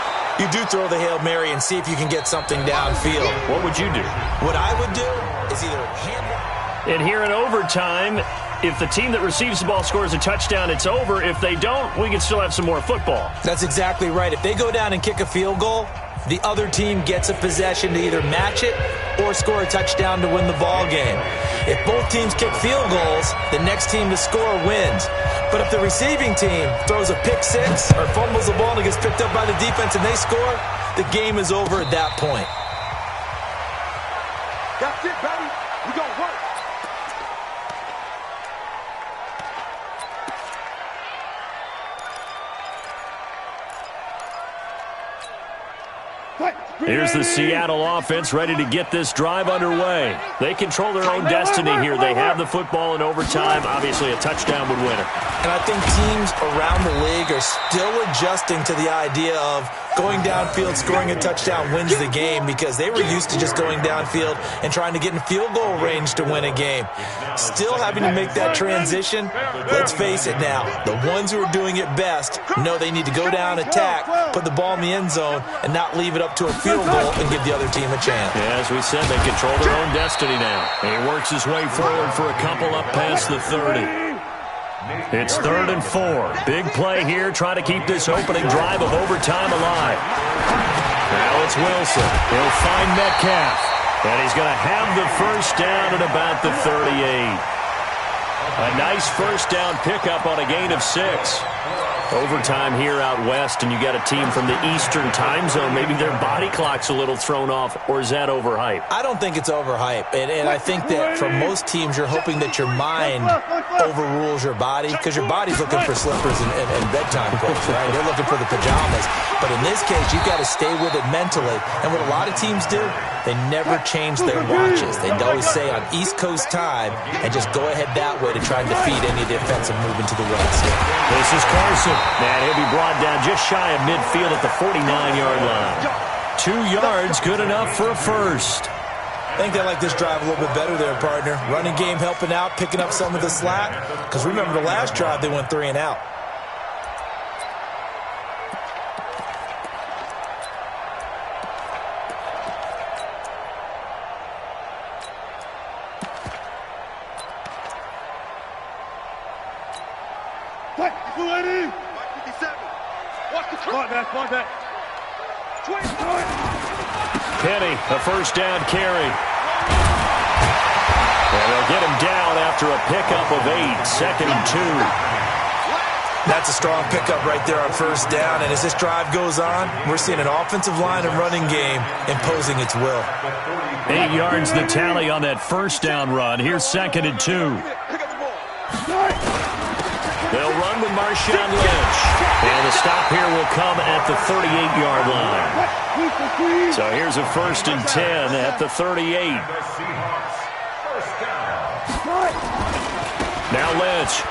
you do throw the Hail Mary and see if you can get something downfield. What would you do? What I would do is either hand it. And here in overtime, if the team that receives the ball scores a touchdown, it's over. If they don't, we can still have some more football. That's exactly right. If they go down and kick a field goal, the other team gets a possession to either match it or score a touchdown to win the ball game. If both teams kick field goals, the next team to score wins. But if the receiving team throws a pick six or fumbles the ball and it gets picked up by the defense and they score, the game is over at that point. That's it, baby. We gonna work. Here's the Seattle offense ready to get this drive underway. They control their own destiny here. They have the football in overtime. Obviously, a touchdown would win it. And I think teams around the league are still adjusting to the idea of going downfield, scoring a touchdown wins the game because they were used to just going downfield and trying to get in field goal range to win a game. Still having to make that transition. Let's face it now, the ones who are doing it best know they need to go down, attack, put the ball in the end zone, and not leave it up to a field goal and give the other team a chance. Yeah, as we said, they control their own destiny now. And he works his way forward for a couple up past the 30. It's 3rd and 4. Big play here, trying to keep this opening drive of overtime alive. Now it's Wilson. He'll find Metcalf. And he's going to have the first down at about the 38. A nice first down pickup on a gain of 6. Overtime here out west, and you got a team from the Eastern time zone. Maybe their body clock's a little thrown off, or is that overhyped? I don't think it's overhyped, and I think that for most teams, you're hoping that your mind overrules your body, because your body's looking for slippers and bedtime clothes, right? They're looking for the pajamas. But in this case, you've got to stay with it mentally. And what a lot of teams do, they never change their watches. They always say on East Coast time, and just go ahead that way to try and defeat any of the offensive movement to the west. This is Carson. And he'll be brought down just shy of midfield at the 49-yard line. 2 yards, good enough for a first. I think they like this drive a little bit better there, partner. Running game helping out, picking up some of the slack. Because remember the last drive, they went 3 and out. Spot that. Penny, a first down carry. And they'll get him down after a pickup of 8, 2nd and 2. That's a strong pickup right there on first down. And as this drive goes on, we're seeing an offensive line and running game imposing its will. 8 yards the tally on that first down run. Here's 2nd and 2. They'll run with Marshawn Lynch. And the stop here will come at the 38-yard line. So here's a 1st and 10 at the 38. Now Lynch.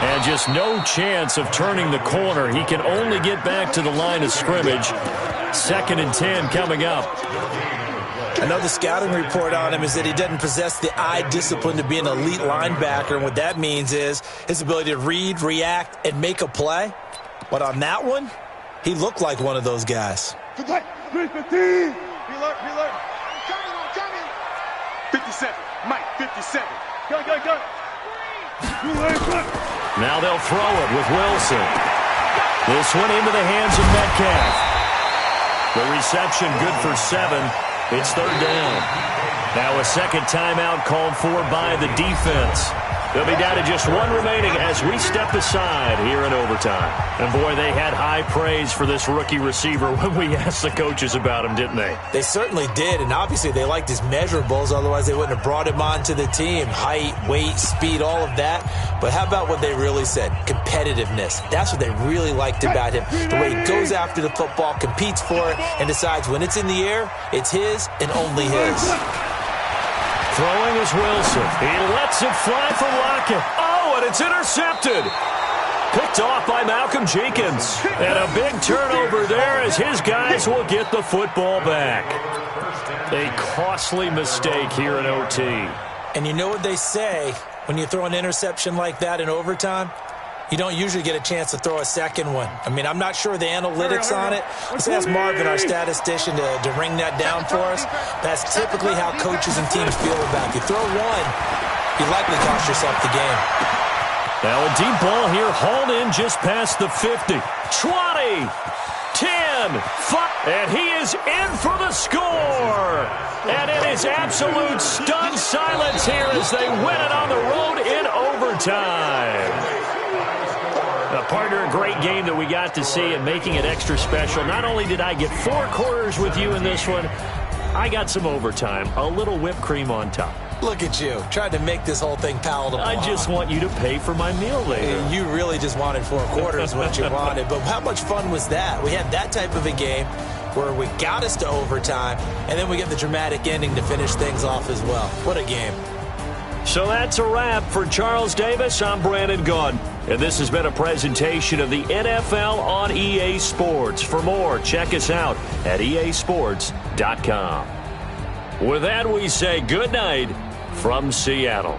And just no chance of turning the corner. He can only get back to the line of scrimmage. 2nd and 10 coming up. Another scouting report on him is that he doesn't possess the eye discipline to be an elite linebacker. And what that means is his ability to read, react, and make a play. But on that one, he looked like one of those guys. 57. Mike, 57. Go. Now they'll throw it with Wilson. This one into the hands of Metcalf. The reception good for 7. It's 3rd down. Now a second timeout called for by the defense. They'll be down to just 1 remaining as we step aside here in overtime. And boy, they had high praise for this rookie receiver when we asked the coaches about him, didn't they? They certainly did, and obviously they liked his measurables, otherwise they wouldn't have brought him onto the team. Height, weight, speed, all of that. But how about what they really said? Competitiveness. That's what they really liked about him. The way he goes after the football, competes for it, and decides when it's in the air, it's his and only his. Throwing is Wilson. He lets it fly for Lockett. Oh, and it's intercepted. Picked off by Malcolm Jenkins. And a big turnover there as his guys will get the football back. A costly mistake here in OT. And you know what they say, when you throw an interception like that in overtime, you don't usually get a chance to throw a second one. I mean, I'm not sure the analytics on it. Let's ask Marvin, our statistician, to ring that down for us. That's typically how coaches and teams feel about it. You throw one, you likely cost yourself the game. Now a deep ball here, hauled in just past the 50. 20, 10, 5, and he is in for the score. And it is absolute stunned silence here as they win it on the road in overtime. Partner, a great game that we got to see and making it extra special. Not only did I get 4 quarters with you in this one, I got some overtime, a little whipped cream on top. Look at you, trying to make this whole thing palatable. I just want you to pay for my meal later. You really just wanted 4 quarters what you wanted. But how much fun was that? We had that type of a game where we got us to overtime, and then we get the dramatic ending to finish things off as well. What a game. So that's a wrap for Charles Davis. I'm Brandon Gaudin. And this has been a presentation of the NFL on EA Sports. For more, check us out at easports.com. With that, we say good night from Seattle.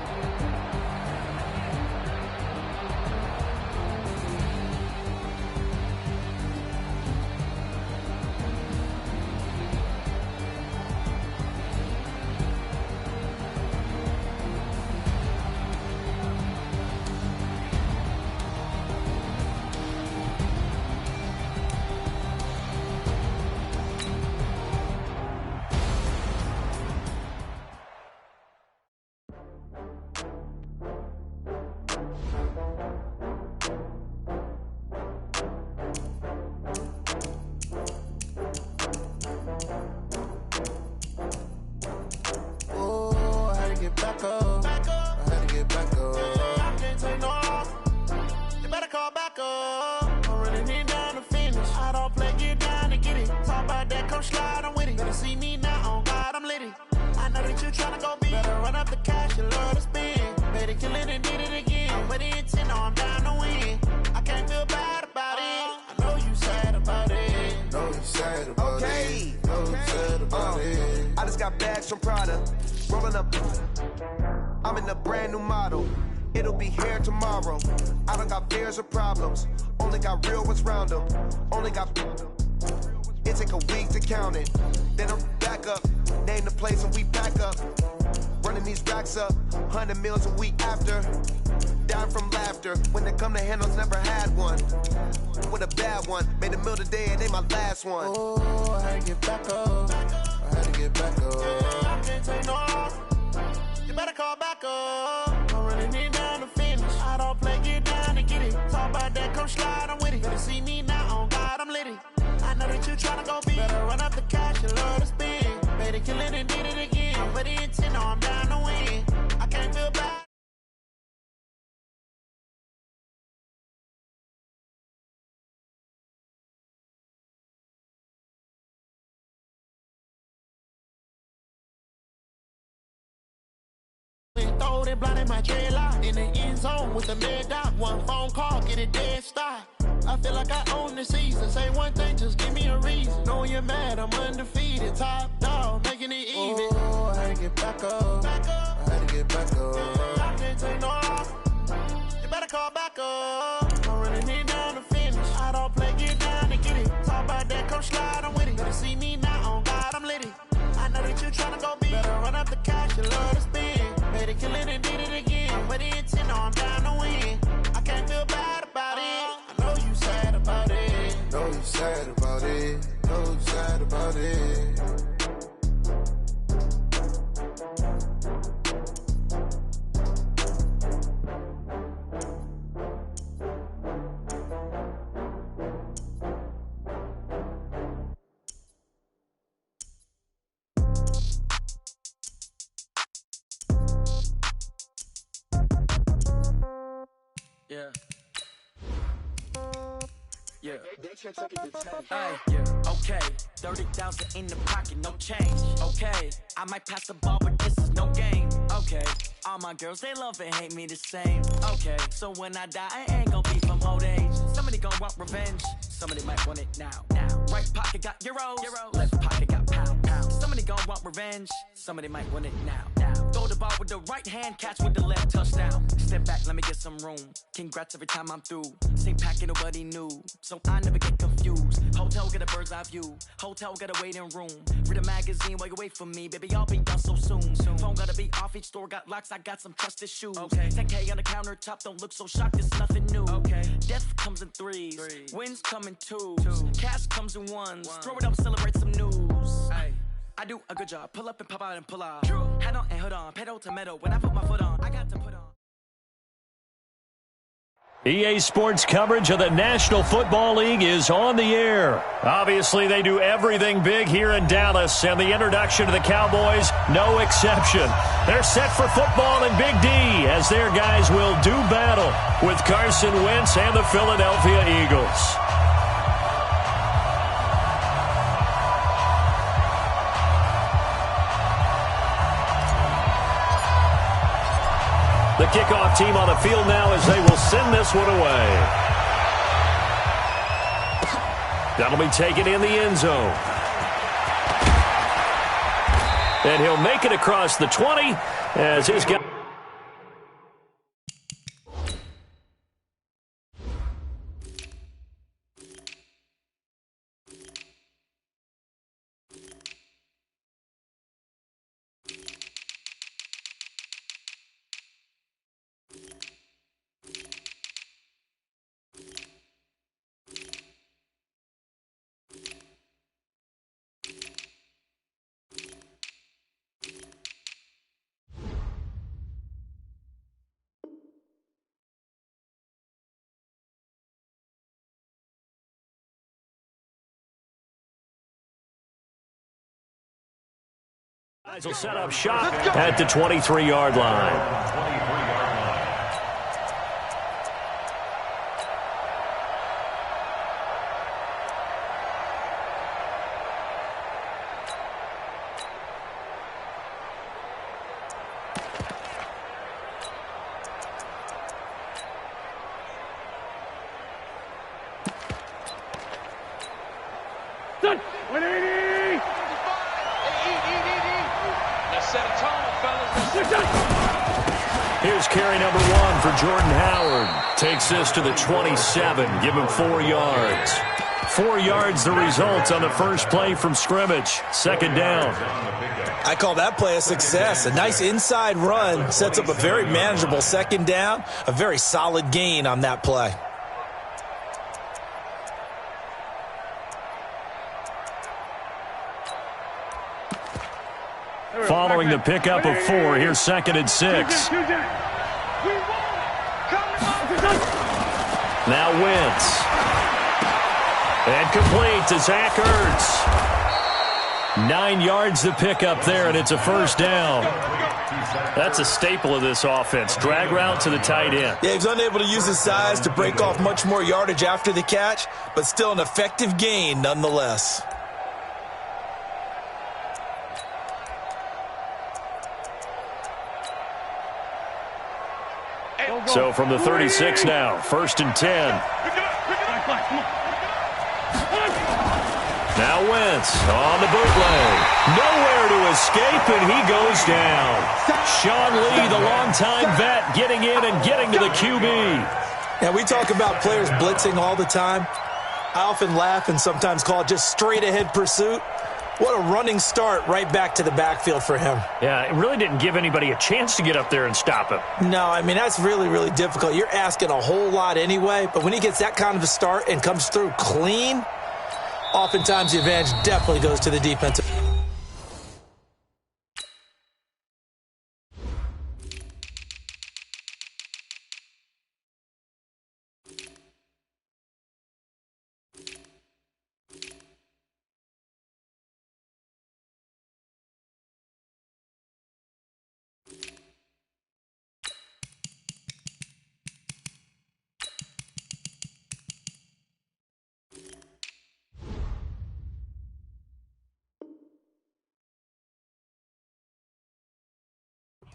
I'm in a brand new model. It'll be here tomorrow. I don't got fears or problems. Only got real ones round them. Only got... It take a week to count it. Then I'm back up. Name the place and we pack up. Running these racks up. 100 meals a week after. Down from laughter. When they come to handles, never had one. With a bad one. Made a meal today and they my last one. Oh, I had to get back up. I had to get back up. I can't take no off. You better call back up. I'm running it down to finish. I don't play, get down and get it. Talk about that, come slide, I'm with it. Better see me now, on God, I'm litty. I know that you tryna go big. Better run up the cash, you love to spin. Made it, kill it, and did it again. But the intent, no, I'm down to win. I can't feel bad. Throw it blind in my dreadlock. In the end zone with the mad dot. One phone call, get it dead stop. I feel like I own the season. Say one thing, just give me a reason. Knowing you're mad, I'm undefeated. Top dog, making it even. Oh, I had to get back up. I had to get back up. I can't take no loss. You better call back up. I'm running it down to finish. I don't play, get down and get it. Talk about that, come slide, I'm with it. Better see me now, on God, I'm litty. I know that you tryna go big. Better run up the cash, you love to spin. Made it, kill it, and did it again. But the intent, no, I'm down to win. I can't feel bad about it. I know you sad about it. Know you sad about it. Know you sad about it. Yeah. Yeah. Hey, yeah. Okay. 30,000 in the pocket, no change. Okay. I might pass the ball, but this is no game. Okay. All my girls, they love and hate me the same. Okay. So when I die, I ain't gon' be from old age. Somebody gon' want revenge. Somebody might want it now. Right pocket got euros. Left pocket got pound. Somebody gon' want revenge. Somebody might want it now. Throw the ball with the right hand, catch with the left, touchdown. Step back, let me get some room. Congrats every time I'm through. Same packet, nobody knew. So I never get confused. Hotel get a bird's eye view. Hotel got a waiting room. Read a magazine while you wait for me. Baby, I'll be done so soon. Phone gotta be off, each store got locks. I got some trusted shoes. 10K on the countertop, don't look so shocked, it's nothing new. Death comes in threes. Wins come in twos. Cash comes in ones. Throw it up, celebrate some news. I do a good job. Pull up and pop out and pull out. Head on and hood on. Pedal to metal. When I put my foot on, I got to put on. EA Sports coverage of the National Football League is on the air. Obviously, they do everything big here in Dallas, and the introduction to the Cowboys, no exception. They're set for football in Big D as their guys will do battle with Carson Wentz and the Philadelphia Eagles. The kickoff team on the field now as they will send this one away. That'll be taken in the end zone. And he'll make it across the 20 as his guy. Will set up shop at the 23-yard line. Here's carry number 1 for Jordan Howard. Takes this to the 27. Give him 4 yards. 4 yards the result on the first play from scrimmage. Second down. I call that play a success. A nice inside run sets up a very manageable second down. A very solid gain on that play. Following the pickup of 4, here's 2nd and 6. Now Wentz. And complete to Zach Ertz. 9 yards to pick up there, and it's a first down. That's a staple of this offense. Drag route to the tight end. Yeah, he's unable to use his size to break off much more yardage after the catch, but still an effective gain nonetheless. So from the 36 now, 1st and 10. Now Wentz on the bootleg. Nowhere to escape, and he goes down. Sean Lee, the longtime vet, getting in and getting to the QB. Now, we talk about players blitzing all the time. I often laugh and sometimes call it just straight-ahead pursuit. What a running start right back to the backfield for him. Yeah, it really didn't give anybody a chance to get up there and stop him. No, I mean, that's really, really difficult. You're asking a whole lot anyway, but when he gets that kind of a start and comes through clean, oftentimes the advantage definitely goes to the defensive.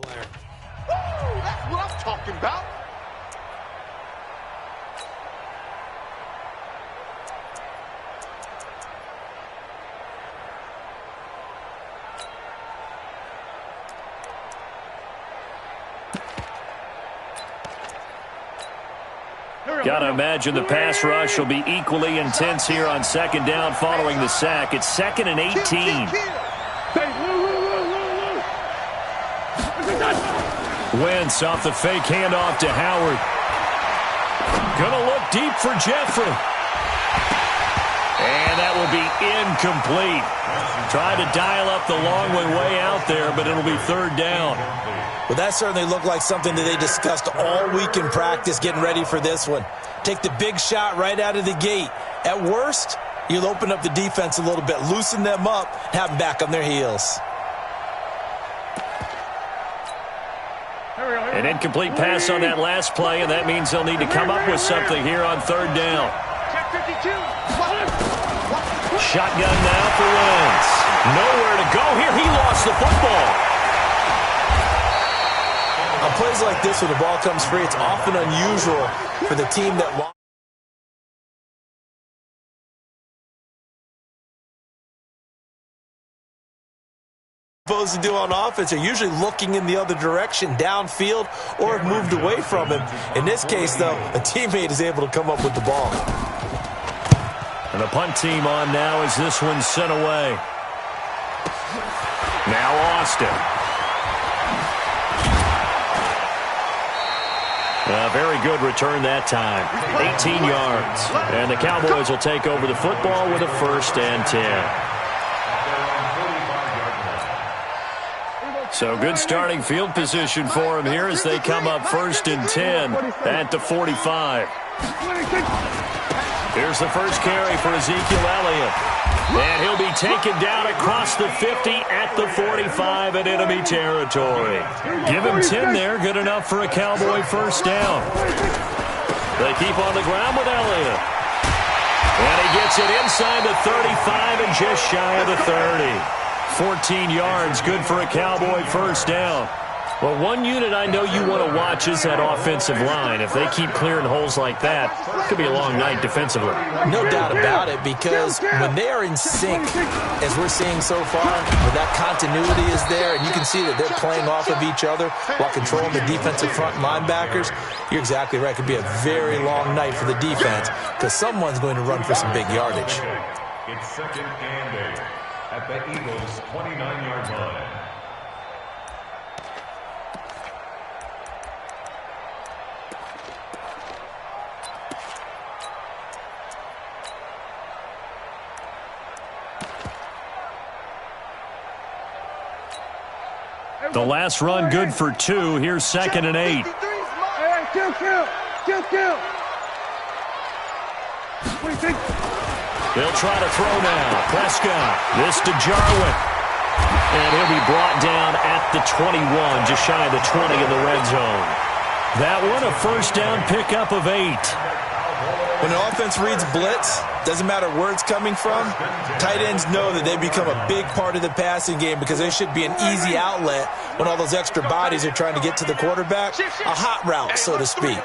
Player. Woo, that's what I'm talking about. Got to imagine the pass rush will be equally intense here on 2nd down following the sack. It's 2nd and 18. Wentz off the fake handoff to Howard. Gonna look deep for Jeffrey. And that will be incomplete. Tried to dial up the long way out there, but it'll be 3rd down. Well, that certainly looked like something that they discussed all week in practice getting ready for this one. Take the big shot right out of the gate. At worst, you'll open up the defense a little bit, loosen them up, and have them back on their heels. An incomplete pass on that last play, and that means they'll need to come up with something here on 3rd down. Shotgun now for Wentz. Nowhere to go here. He lost the football. On plays like this where the ball comes free, it's often unusual for the team that wants supposed to do on offense are usually looking in the other direction, downfield, or have moved away from him. In this case, though, a teammate is able to come up with the ball. And the punt team on now as this one's sent away. Now Austin. A very good return that time. 18 yards. And the Cowboys will take over the football with a 1st and 10. So good starting field position for him here as they come up 1st and 10 at the 45. Here's the first carry for Ezekiel Elliott. And he'll be taken down across the 50 at the 45 in enemy territory. Give him 10 there, good enough for a Cowboy 1st down. They keep on the ground with Elliott. And he gets it inside the 35 and just shy of the 30. 14 yards, good for a Cowboy 1st down. Well, one unit I know you want to watch is that offensive line. If they keep clearing holes like that, it could be a long night defensively. No doubt about it, because when they are in sync, as we're seeing so far, where that continuity is there, and you can see that they're playing off of each other while controlling the defensive front linebackers, you're exactly right. It could be a very long night for the defense, because someone's going to run for some big yardage. It's 2nd and 8 at the Eagles' 29-yard line. The last run good for 2. Here's 2nd and 8. Hey, kill. 26. He'll try to throw now. Prescott. This to Jarwin. And he'll be brought down at the 21, just shy of the 20 in the red zone. That one a first down pickup of 8. When an offense reads blitz, doesn't matter where it's coming from, tight ends know that they become a big part of the passing game because they should be an easy outlet when all those extra bodies are trying to get to the quarterback. A hot route, so to speak.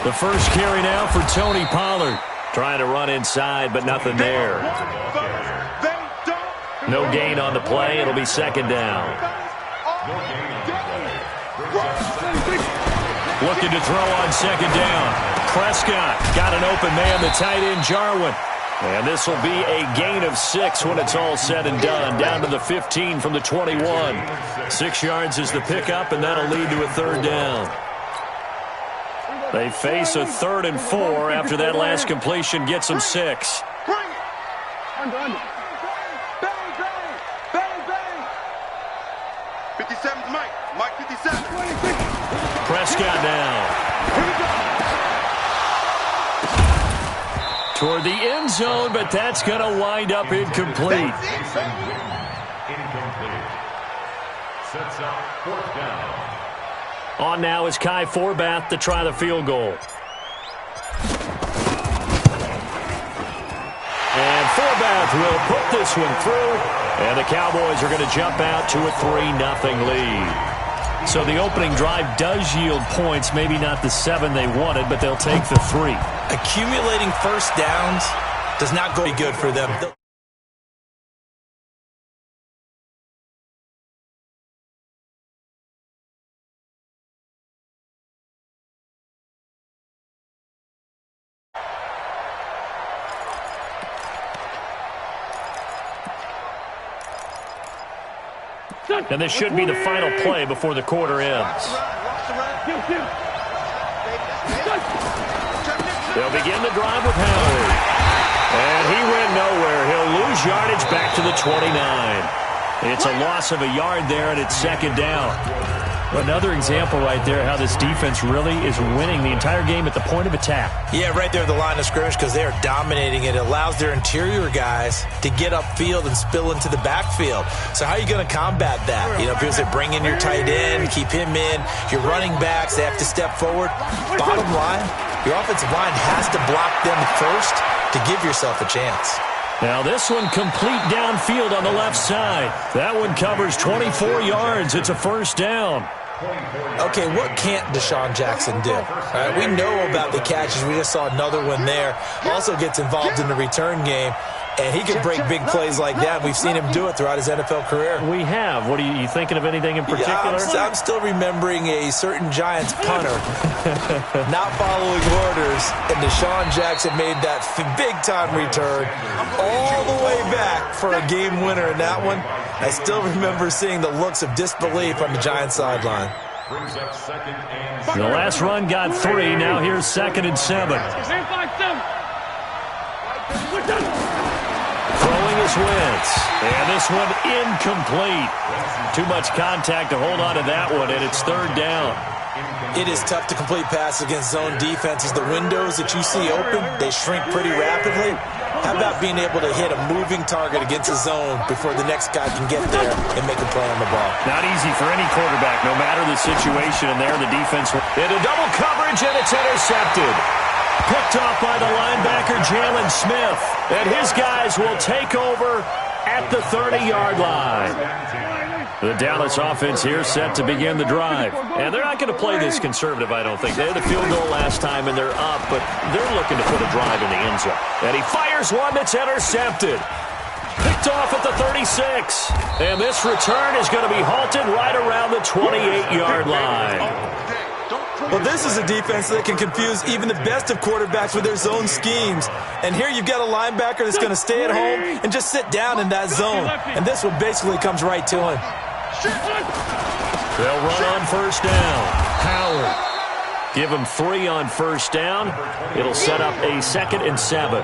The first carry now for Tony Pollard. Trying to run inside, but nothing there. No gain on the play. It'll be 2nd down. Looking to throw on 2nd down. Prescott got an open man, the tight end Jarwin. And this will be a gain of 6 when it's all said and done. Down to the 15 from the 21. 6 yards is the pickup, and that'll lead to a 3rd down. They face a 3rd and 4 after that last completion gets them 6. Under. 57's Mike. Mike 57. Prescott now. Toward the end zone, but that's going to wind up incomplete. Incomplete. Sets up 4th down. On now is Kai Forbath to try the field goal. And Forbath will put this one through. And the Cowboys are going to jump out to a 3-0 lead. So the opening drive does yield points, maybe not the 7 they wanted, but they'll take the 3. Accumulating first downs does not go good for them. And this should be the final play before the quarter ends. They'll begin the drive with Howard. And he went nowhere. He'll lose yardage back to the 29. It's a loss of a yard there, and it's 2nd down. Another example right there how this defense really is winning the entire game at the point of attack. Yeah, right there at the line of scrimmage because they are dominating it. It allows their interior guys to get upfield and spill into the backfield. So how are you going to combat that? You know, people say bring in your tight end, keep him in. Your running backs, they have to step forward. Bottom line, your offensive line has to block them first to give yourself a chance. Now this one complete downfield on the left side. That one covers 24 yards. It's a first down. Okay, what can't Deshaun Jackson do? We know about the catches. We just saw another one there. Also gets involved in the return game, and he can break big plays like that. We've seen him do it throughout his NFL career. We have. What are you thinking of anything in particular? Yeah, I'm still remembering a certain Giants punter not following orders, and Deshaun Jackson made that big-time return all the way back for a game winner in that one. I still remember seeing the looks of disbelief on the Giants sideline. The last run got 3. Now here's 2nd and 7. Throwing his Wentz. And this one incomplete. Too much contact to hold on to that one, and it's 3rd down. It is tough to complete passes against zone defenses. The windows that you see open, they shrink pretty rapidly. How about being able to hit a moving target against a zone before the next guy can get there and make a play on the ball? Not easy for any quarterback, no matter the situation. And there, the defense into double coverage, and it's intercepted. Picked off by the linebacker, Jalen Smith. And his guys will take over at the 30-yard line. The Dallas offense here set to begin the drive. And they're not going to play this conservative, I don't think. They had the field goal last time, and they're up, but they're looking to put a drive in the end zone. And he fires one that's intercepted. Picked off at the 36. And this return is going to be halted right around the 28-yard line. Well, this is a defense that can confuse even the best of quarterbacks with their zone schemes. And here you've got a linebacker that's going to stay at home and just sit down in that zone. And this one basically comes right to him. They'll run on first down. Howard. Give him 3 on first down. It'll set up a 2nd and 7.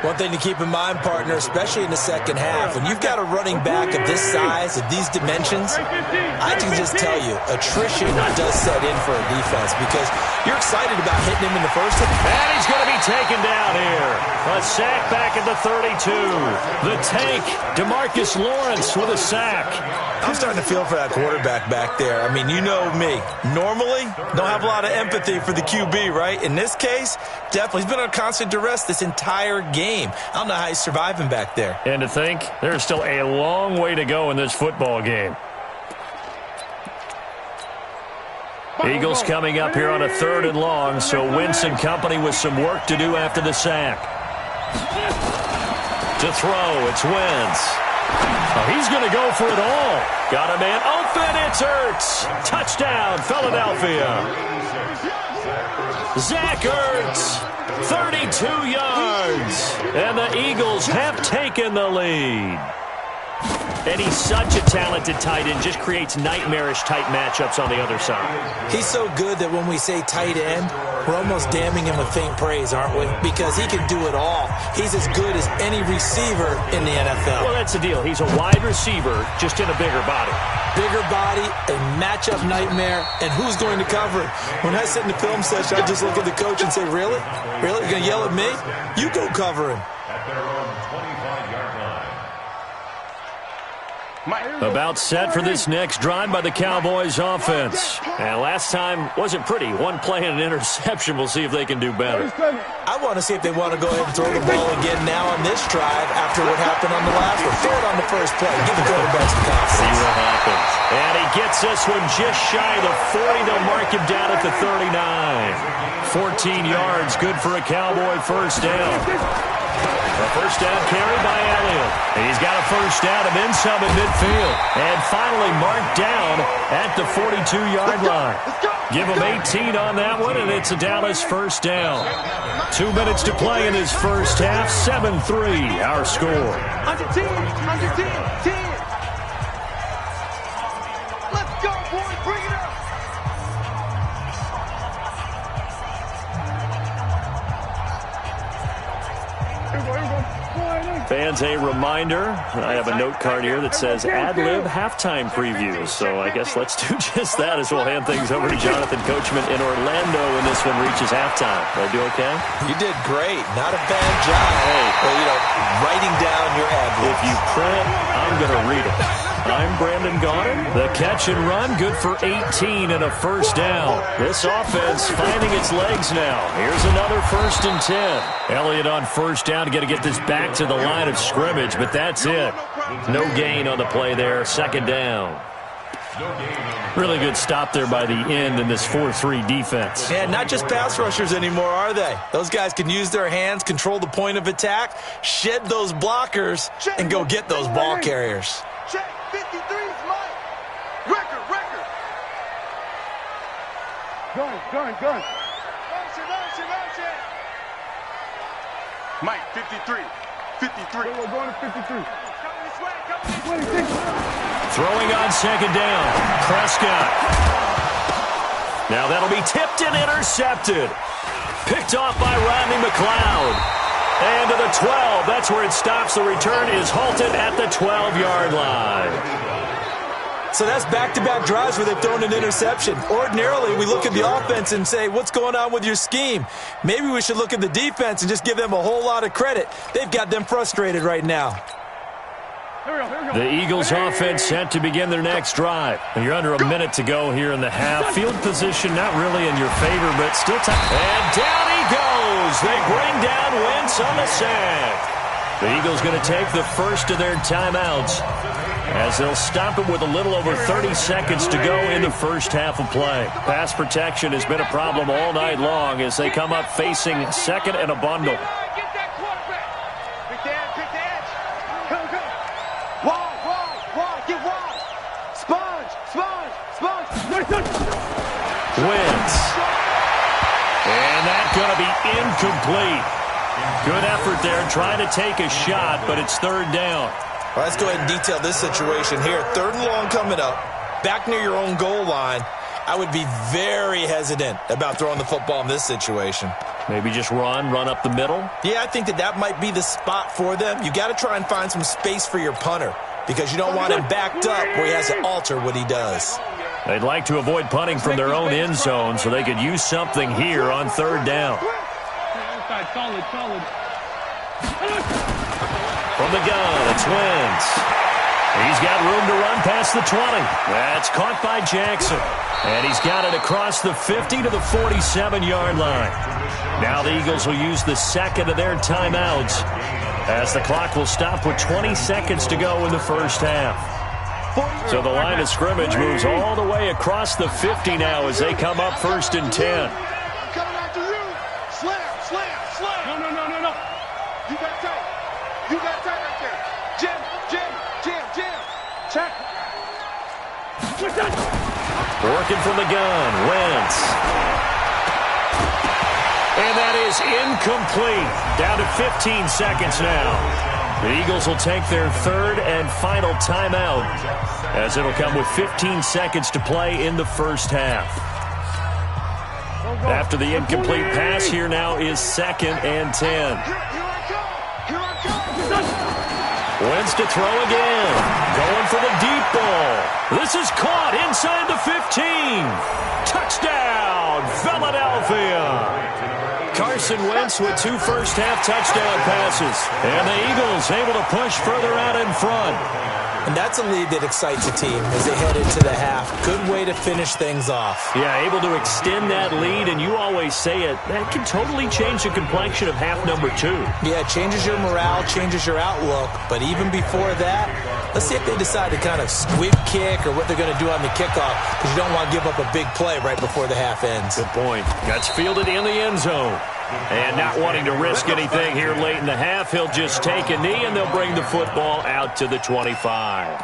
One thing to keep in mind, partner, especially in the second half, when you've got a running back of this size, of these dimensions, I can just tell you, attrition does set in for a defense because you're excited about hitting him in the first half. And he's going to be taken down here. A sack back at the 32. The tank, DeMarcus Lawrence with a sack. I'm starting to feel for that quarterback back there. I mean, you know me. Normally, don't have a lot of empathy for the QB, right? In this case, definitely. He's been on constant duress this entire game. I don't know how he's surviving back there. And to think, there's still a long way to go in this football game. Eagles coming up here on a 3rd and long, so Wentz and company with some work to do after the sack. To throw, it's Wentz. Oh, he's going to go for it all. Got a man open, it's Ertz. Touchdown, Philadelphia. Zach Ertz, 32 yards. And the Eagles have taken the lead. And he's such a talented tight end, just creates nightmarish-type matchups on the other side. He's so good that when we say tight end, we're almost damning him with faint praise, aren't we? Because he can do it all. He's as good as any receiver in the NFL. Well, that's the deal. He's a wide receiver, just in a bigger body. Bigger body, a matchup nightmare, and who's going to cover it? When I sit in the film session, I just look at the coach and say, really? Really? You're going to yell at me? You go cover him. At their own 25-yard line. About set for this next drive by the Cowboys offense. And last time wasn't pretty. One play and an interception. We'll see if they can do better. I want to see if they want to go ahead and throw the ball again now on this drive after what happened on the last one. Throw it on the first play. Give the quarterback some confidence. See what happens. And he gets this one just shy of the 40. They'll mark him down at the 39. 14 yards. Good for a Cowboy first down. A first down carry by Elliott. He's got a first down and then some in midfield. And finally marked down at the 42-yard line. Give him 18 on that one, and it's a Dallas first down. 2 minutes to play in his first half. 7-3, our score. Under 10, under 10, 10. Let's go, boys. Bring it up. Fans, a reminder, I have a note card here that says ad-lib halftime previews. So I guess let's do just that as we'll hand things over to Jonathan Coachman in Orlando when this one reaches halftime. Did I do okay? You did great. Not a bad job. Hey, well, writing down your ad-libs. If you print, I'm going to read it. I'm Brandon Gaudin. The catch and run, good for 18 and a first down. This offense finding its legs now. Here's another 1st and 10. Elliott on first down, got to get this back to the line of scrimmage, but that's it. No gain on the play there, 2nd down. Really good stop there by the end in this 4-3 defense. Yeah, not just pass rushers anymore, are they? Those guys can use their hands, control the point of attack, shed those blockers, and go get those ball carriers. Check, 53 is mine. Record. Gun. Motion. Mike, 53. We're going to 53. Come this way. Throwing on 2nd down. Prescott. Now that'll be tipped and intercepted. Picked off by Rodney McLeod. And to the 12. That's where it stops. The return is halted at the 12-yard line. So that's back-to-back drives where they've thrown an interception. Ordinarily, we look at the offense and say, what's going on with your scheme? Maybe we should look at the defense and just give them a whole lot of credit. They've got them frustrated right now. The Eagles offense set to begin their next drive. And you're under a minute to go here in the half. Field position not really in your favor, but still time. And down he goes. They bring down Wentz on the sack. The Eagles going to take the first of their timeouts as they'll stop it with a little over 30 seconds to go in the first half of play. Pass protection has been a problem all night long as they come up facing 2nd and a bundle. Get that quarterback. Pick the edge. Go. Wide. Get wide. Sponge. Wentz. And that's going to be incomplete. Good effort there trying to take a shot, but it's 3rd down. Well, let's go ahead and detail this situation here. 3rd and long coming up, back near your own goal line, I would be very hesitant about throwing the football in this situation. Maybe just run up the middle? Yeah, I think that might be the spot for them. You got to try and find some space for your punter because you don't want him backed up where he has to alter what he does. They'd like to avoid punting from their own end zone so they could use something here on third down. Solid. From the gun, it's Wentz. He's got room to run past the 20. That's caught by Jackson. And he's got it across the 50 to the 47-yard line. Now the Eagles will use the second of their timeouts as the clock will stop with 20 seconds to go in the first half. So the line of scrimmage moves all the way across the 50 now as they come up 1st and 10. I'm coming after you. Slam. No. You got tight right there. Jam. Check. Working from the gun, Wentz. And that is incomplete. Down to 15 seconds now. The Eagles will take their third and final timeout as it'll come with 15 seconds to play in the first half. After the incomplete pass, here now is 2nd and 10. Here I come. Wentz to throw again. Going for the deep ball. This is caught inside the 15. Touchdown, Philadelphia. Carson Wentz with 2 first-half touchdown passes. And the Eagles able to push further out in front. And that's a lead that excites a team as they head into the half. Good way to finish things off. Yeah, able to extend that lead, and you always say it, that can totally change the complexion of half number 2. Yeah, it changes your morale, changes your outlook. But even before that, let's see if they decide to kind of squib kick or what they're going to do on the kickoff because you don't want to give up a big play right before the half ends. Good point. That's fielded in the end zone. And not wanting to risk anything here late in the half, he'll just take a knee, and they'll bring the football out to the 25.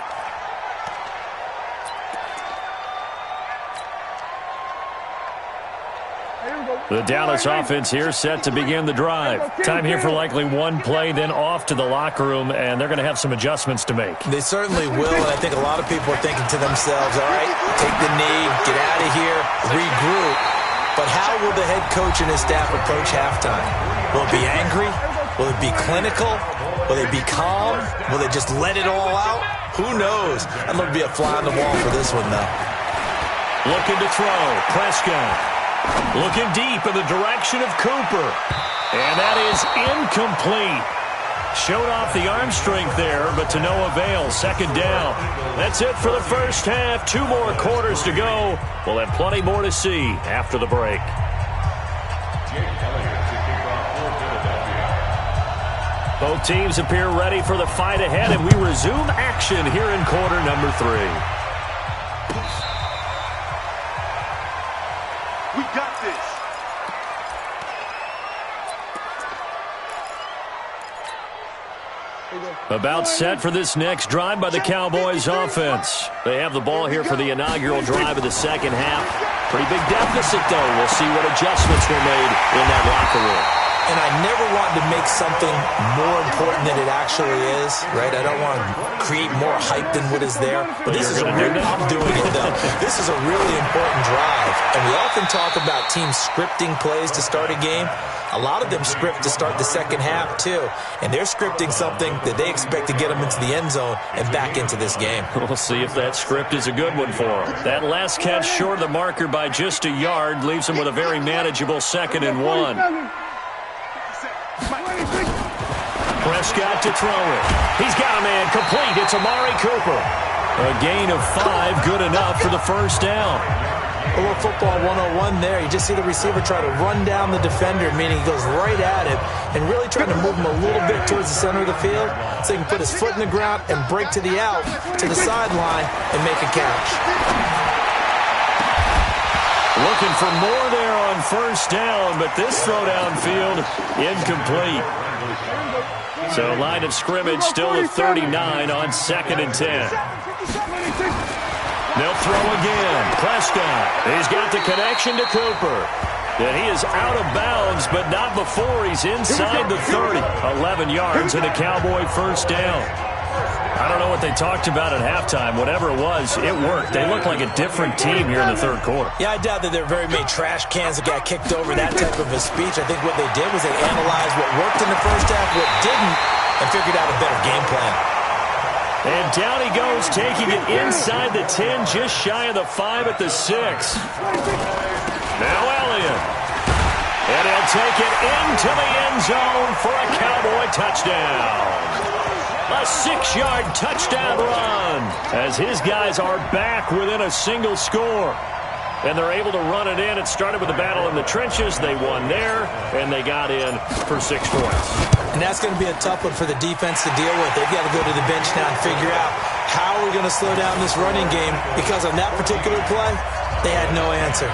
The Dallas offense here set to begin the drive. Time here for likely one play, then off to the locker room, and they're going to have some adjustments to make. They certainly will, and I think a lot of people are thinking to themselves, all right, take the knee, get out of here, regroup. But how will the head coach and his staff approach halftime? Will it be angry? Will it be clinical? Will they be calm? Will they just let it all out? Who knows? I'd love to be a fly on the wall for this one, though. Looking to throw. Prescott. Looking deep in the direction of Cooper. And that is incomplete. Showed off the arm strength there, but to no avail. 2nd down. That's it for the first half. 2 more quarters to go. We'll have plenty more to see after the break. Both teams appear ready for the fight ahead, and we resume action here in quarter number 3. We got this. About set for this next drive by the Cowboys offense. They have the ball here for the inaugural drive of the second half. Pretty big deficit, though. We'll see what adjustments were made in that locker room. And I never want to make something more important than it actually is, right? I don't want to create more hype than what is there. But this is a real, I'm doing it, though. This is a really important drive. And we often talk about teams scripting plays to start a game. A lot of them script to start the second half, too. And they're scripting something that they expect to get them into the end zone and back into this game. We'll see if that script is a good one for them. That last catch short of the marker by just a yard leaves them with a very manageable 2nd and 1. Prescott to throw it. He's got a man complete. It's Amari Cooper. A gain of 5, good enough for the first down. A little football 101 there. You just see the receiver try to run down the defender, meaning he goes right at him and really trying to move him a little bit towards the center of the field so he can put his foot in the ground and break to the out, to the sideline, and make a catch. Looking for more there on first down, but this throw downfield incomplete. So line of scrimmage still at 39 on 2nd and 10. They'll throw again. Prescott. He's got the connection to Cooper. And he is out of bounds, but not before he's inside the 30. 11 yards and a Cowboy first down. I don't know what they talked about at halftime. Whatever it was, it worked. They looked like a different team here in the third quarter. Yeah, I doubt that there are very many trash cans that got kicked over, that type of a speech. I think what they did was they analyzed what worked in the first half, what didn't, and figured out a better game plan. And down he goes, taking it inside the 10, just shy of the 5 at the 6. Now Elliott. And he'll take it into the end zone for a Cowboy touchdown. A 6-yard touchdown run as his guys are back within a single score. And they're able to run it in. It started with a battle in the trenches. They won there, and they got in for 6 points. And that's going to be a tough one for the defense to deal with. They've got to go to the bench now and figure out how we're going to slow down this running game, because on that particular play, they had no answer.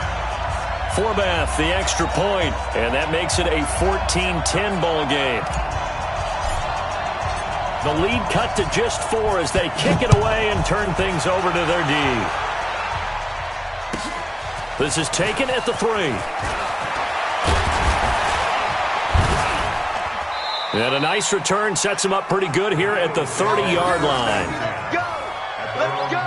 Forbath, the extra point, and that makes it a 14-10 ball game. The lead cut to just 4 as they kick it away and turn things over to their D. This is taken at the 3. And a nice return sets them up pretty good here at the 30-yard line. Go! Let's go!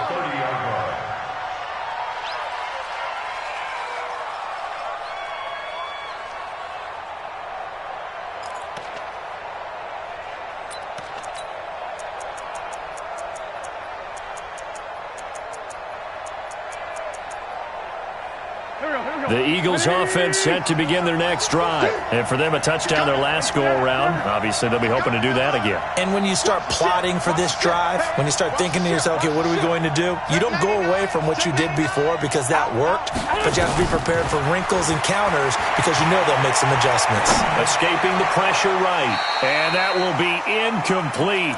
The Eagles offense set to begin their next drive. And for them, a touchdown their last go-around. Obviously, they'll be hoping to do that again. And when you start plotting for this drive, when you start thinking to yourself, okay, what are we going to do? You don't go away from what you did before because that worked, but you have to be prepared for wrinkles and counters because you know they'll make some adjustments. Escaping the pressure right. And that will be incomplete.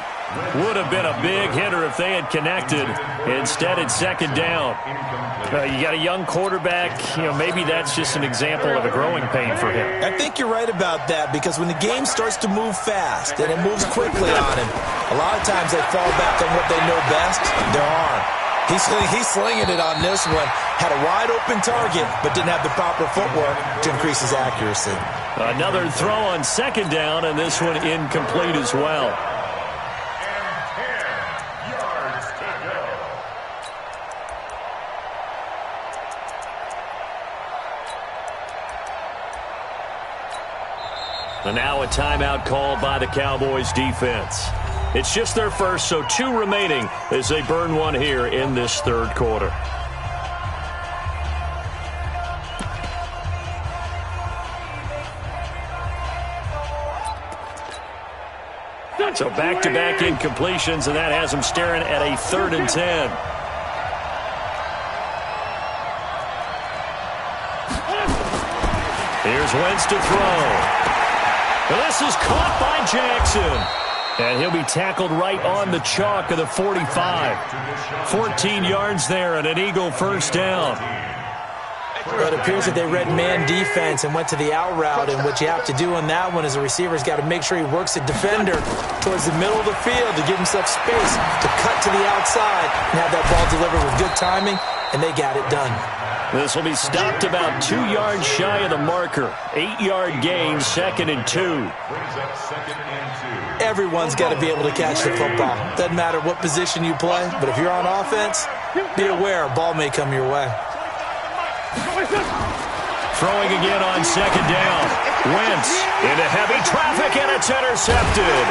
Would have been a big hitter if they had connected. Instead, it's second down. You got a young quarterback. Maybe that's just an example of a growing pain for him. I think you're right about that, because when the game starts to move fast and it moves quickly on him, a lot of times they fall back on what they know best, their arm. He's slinging it on this one. Had a wide open target, but didn't have the proper footwork to increase his accuracy. Another throw on second down, and this one incomplete as well. And now a timeout called by the Cowboys defense. It's just their first, so 2 remaining as they burn one here in this third quarter. So back-to-back incompletions, and that has them staring at a 3rd and 10. Here's Wentz to throw. This is caught by Jackson. And he'll be tackled right on the chalk of the 45. 14 yards there and an Eagle first down. It appears that they read man defense and went to the out route, and what you have to do on that one is the receiver's got to make sure he works the defender towards the middle of the field to give himself space to cut to the outside and have that ball delivered with good timing, and they got it done. This will be stopped about 2 yards shy of the marker. 8-yard gain, 2nd and 2. Everyone's got to be able to catch the football. Doesn't matter what position you play, but if you're on offense, be aware a ball may come your way. Throwing again on second down. Wentz into heavy traffic, and it's intercepted.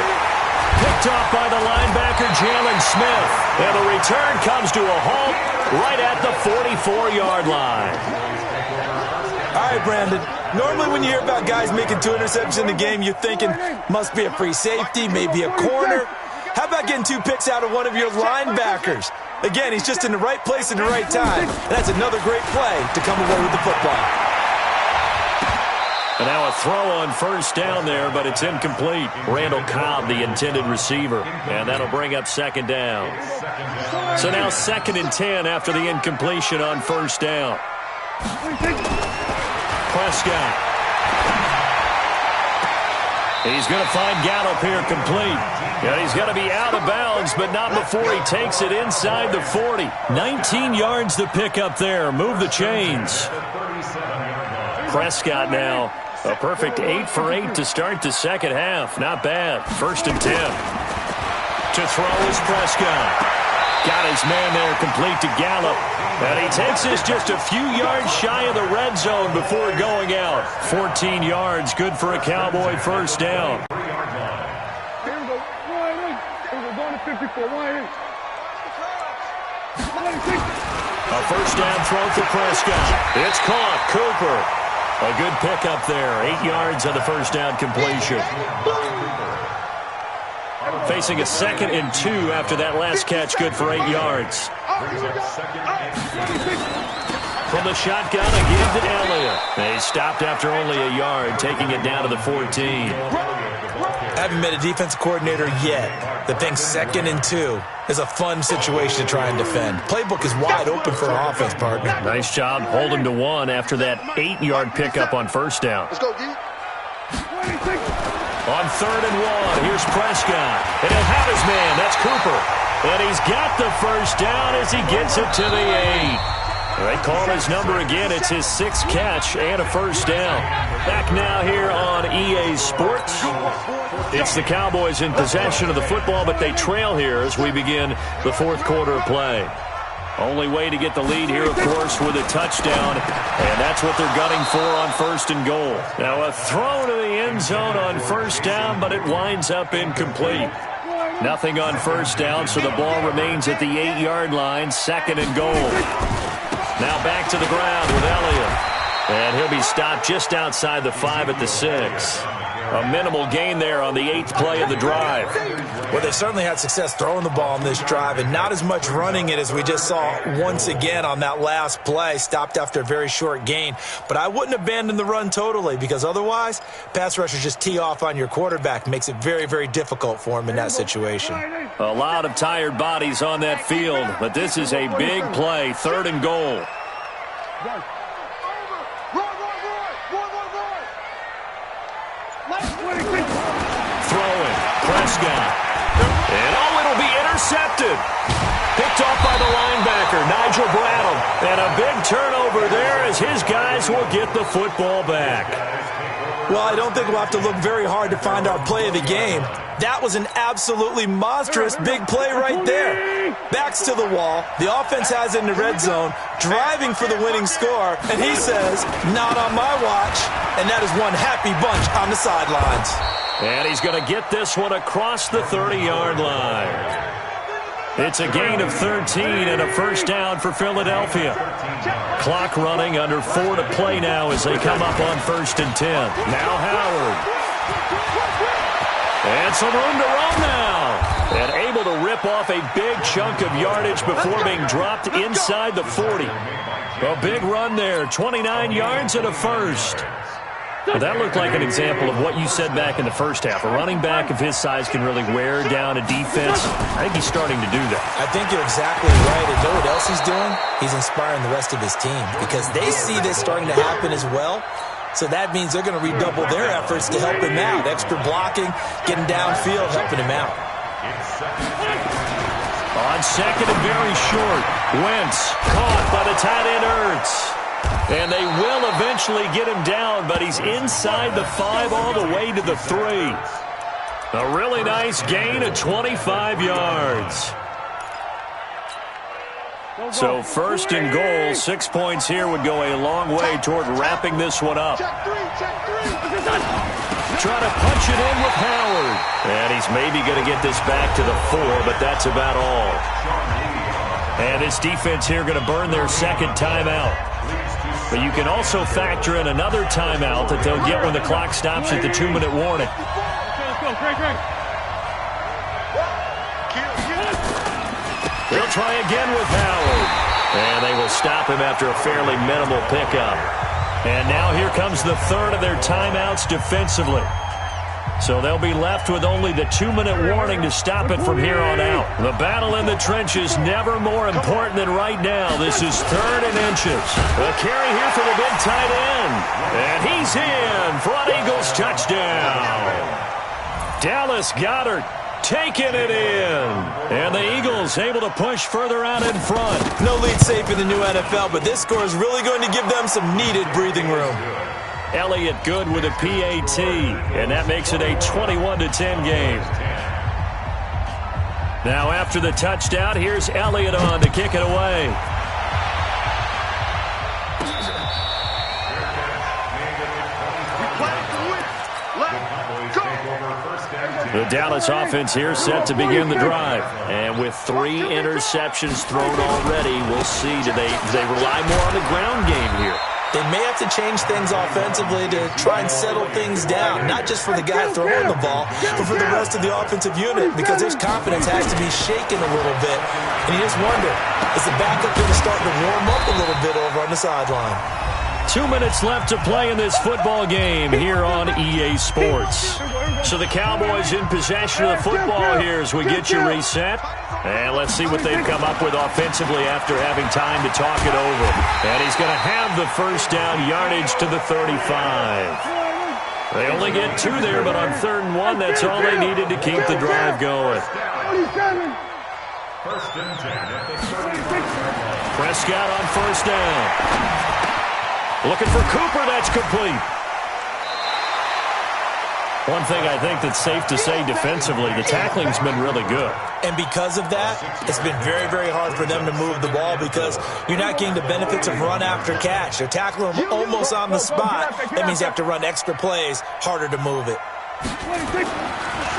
Picked off by the linebacker, Jalen Smith. And the return comes to a halt right at the 44-yard line. All right, Brandon. Normally when you hear about guys making 2 interceptions in the game, you're thinking must be a free safety, maybe a corner. How about getting 2 picks out of one of your linebackers? Again, he's just in the right place at the right time. And that's another great play to come away with the football. And now a throw on first down there, but it's incomplete. Randall Cobb, the intended receiver. And that'll bring up second down. So now 2nd and 10 after the incompletion on first down. Prescott. He's going to find Gallup here complete. And he's going to be out of bounds, but not before he takes it inside the 40. 19 yards to pick up there. Move the chains. Prescott now, a perfect 8 for 8 to start the second half. Not bad. 1st and 10. To throw is Prescott. Got his man there complete to Gallup. And he takes this just a few yards shy of the red zone before going out. 14 yards, good for a Cowboy first down. Here we go. Here we go. Going to 54. A first down throw for Prescott. It's caught. Cooper. A good pickup there. 8 yards on the first down completion. Facing a 2nd and 2 after that last catch, good for 8 yards. From the shotgun, a give to Elliott. They stopped after only a yard, taking it down to the 14. Haven't met a defensive coordinator yet that thinks 2nd and 2 is a fun situation to try and defend. Playbook is wide open for an offense, partner. Nice job holding to 1 after that 8-yard pickup on first down. Let's go, D. On 3rd and 1, here's Prescott. And he'll have his man. That's Cooper. And he's got the first down as he gets it to the 8. They call his number again. It's his 6th catch and a first down. Back now here on EA Sports. It's the Cowboys in possession of the football, but they trail here as we begin the 4th quarter of play. Only way to get the lead here, of course, with a touchdown, and that's what they're gunning for on 1st and goal. Now a throw to the end zone on first down, but it winds up incomplete. Nothing on first down, so the ball remains at the 8-yard line, 2nd and goal. Now back to the ground with Elliott, and he'll be stopped just outside the 5 at the 6. A minimal gain there on the 8th play of the drive. Well, they certainly had success throwing the ball in this drive, and not as much running it as we just saw once again on that last play. Stopped after a very short gain. But I wouldn't abandon the run totally, because otherwise, pass rushers just tee off on your quarterback. Makes it very, very difficult for him in that situation. A lot of tired bodies on that field, but this is a big play, 3rd and goal. Throwing, Prescott. And it'll be intercepted. Picked off by the linebacker, Nigel Bradham. And a big turnover there as his guys will get the football back. Well, I don't think we'll have to look very hard to find our play of the game. That was an absolutely monstrous big play right there. Backs to the wall. The offense has it in the red zone, driving for the winning score. And he says, not on my watch. And that is one happy bunch on the sidelines. And he's going to get this one across the 30-yard line. It's a gain of 13 and a first down for Philadelphia. Clock running, under 4 to play now as they come up on 1st and 10. Now Howard. And some room to run now. And able to rip off a big chunk of yardage before being dropped inside the 40. A big run there, 29 yards and a first. Well, that looked like an example of what you said back in the first half. A running back of his size can really wear down a defense. I think he's starting to do that. I think you're exactly right. And you know what else he's doing? He's inspiring the rest of his team because they see this starting to happen as well. So that means they're going to redouble their efforts to help him out. Extra blocking, getting downfield, helping him out. On 2nd and very short, Wentz caught by the tight end Ertz. And they will eventually get him down, but he's inside the 5 all the way to the 3. A really nice gain of 25 yards. So 1st and goal, 6 points here would go a long way toward wrapping this one up. Try to punch it in with Howard. And he's maybe going to get this back to the 4, but that's about all. And this defense here going to burn their 2nd timeout. But you can also factor in another timeout that they'll get when the clock stops at the 2-minute warning. They'll try again with Howard. And they will stop him after a fairly minimal pickup. And now here comes the 3rd of their timeouts defensively. So they'll be left with only the 2-minute warning to stop it from here on out. The battle in the trenches never more important than right now. This is 3rd and inches. A carry here for the big tight end. And he's in for an Eagles touchdown. Dallas Goedert taking it in. And the Eagles able to push further out in front. No lead safe in the new NFL, but this score is really going to give them some needed breathing room. Elliott good with a PAT, and that makes it a 21-10 game. Now after the touchdown, here's Elliott on to kick it away. The Dallas offense here set to begin the drive. And with 3 interceptions thrown already, we'll see. Do they rely more on the ground game here? They may have to change things offensively to try and settle things down, not just for the guy throwing the ball, but for the rest of the offensive unit, because his confidence has to be shaken a little bit. And you just wonder, is the backup going to start to warm up a little bit over on the sideline? 2 minutes left to play in this football game here on EA Sports. So the Cowboys in possession of the football here as we get you reset. And let's see what they've come up with offensively after having time to talk it over. And he's going to have the first down yardage to the 35. They only get 2 there, but on 3rd and 1, that's all they needed to keep the drive going. First and 10 at the 35. Prescott on first down. Looking for Cooper, that's complete. One thing I think that's safe to say defensively, the tackling's been really good. And because of that, it's been very, very hard for them to move the ball because you're not getting the benefits of run after catch. They're tackling them almost on the spot. That means you have to run extra plays, harder to move it.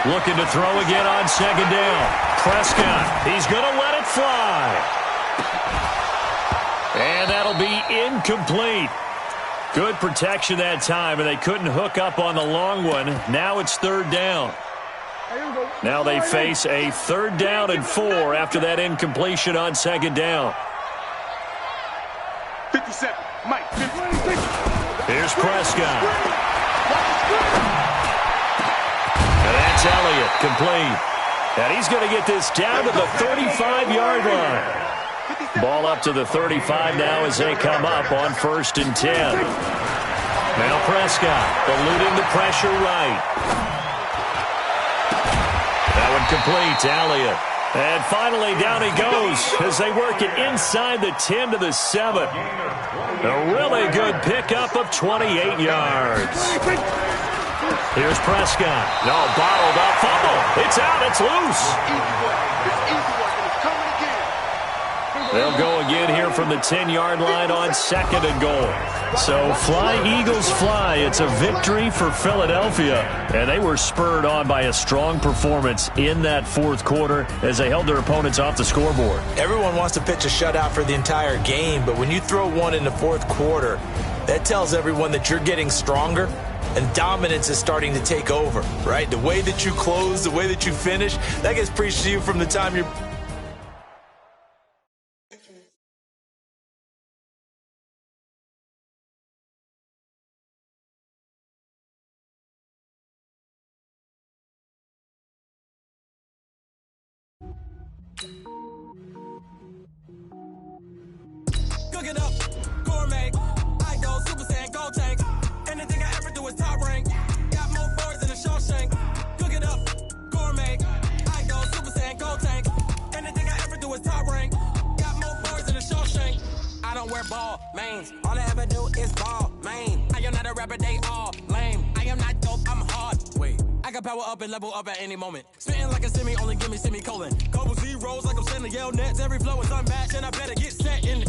Looking to throw again on 2nd down. Prescott, he's going to let it fly. And that'll be incomplete. Good protection that time, and they couldn't hook up on the long one. Now it's 3rd down. Now they face a 3rd down and 4 after that incompletion on 2nd down. 57, Mike. 56. Here's Prescott. And that's Elliott, complete. And he's going to get this down to the 35-yard line. Ball up to the 35 now as they come up on 1st and 10. Now Prescott eluding the pressure right. That one complete to Elliott. And finally down he goes as they work it inside the 10 to the 7. A really good pickup of 28 yards. Here's Prescott. No, bottled up fumble. It's out. It's loose. They'll go again here from the 10-yard line on 2nd and goal. So fly, Eagles, fly. It's a victory for Philadelphia. And they were spurred on by a strong performance in that 4th quarter as they held their opponents off the scoreboard. Everyone wants to pitch a shutout for the entire game, but when you throw one in the 4th quarter, that tells everyone that you're getting stronger and dominance is starting to take over, right? The way that you close, the way that you finish, that gets preached to you from the time you're... Cook it up, gourmet. I go Super Saiyan, go tank. Anything I ever do is top rank. Got more boards than a Shawshank. Cook it up, gourmet. I go Super Saiyan, go tank. Anything I ever do is top rank. Got more boards than a Shawshank. I don't wear ball mains. All I ever do is ball main. I am not a rapper, they all lame. I am not dope, I'm hard. Wait, I can power up and level up at any moment. Spitting like a semi, only give me semicolon. Couple zeros like I'm sending yell nets. Every flow is unmatched and I better get set in.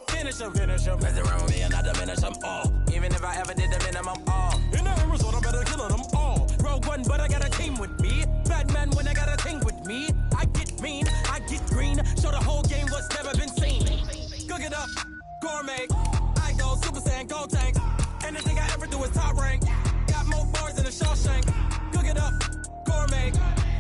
Finish them. Mess around with me and I diminish them all. Even if I ever did the minimum all. In the result, I'm better killing them all. Rogue One, but I got a team with me. Batman when I got a thing with me. I get mean, I get green. Show the whole game what's never been seen. Cook it up, gourmet. I go Super Saiyan, go tank. Anything I ever do is top rank. Got more bars than a Shawshank. Cook it up, gourmet.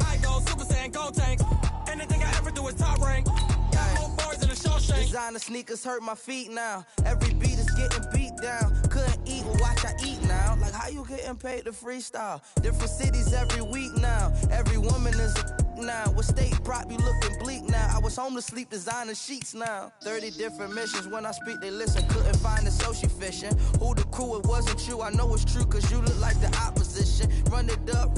I go Super Saiyan, go tank. Anything I ever do is top rank. Got more bars than a Shawshank. Designer sneakers hurt my feet now. Every beat is getting beat down. Couldn't eat, well watch I eat now. Like how you getting paid to freestyle? Different cities every week now. Every woman is a now. With state prop, you looking bleak now. I was home to sleep, designer sheets now. 30 different missions. When I speak, they listen. Couldn't find it, so she fishing. Who the crew? It wasn't you. I know it's true, cause you look like the opposition. Run it up,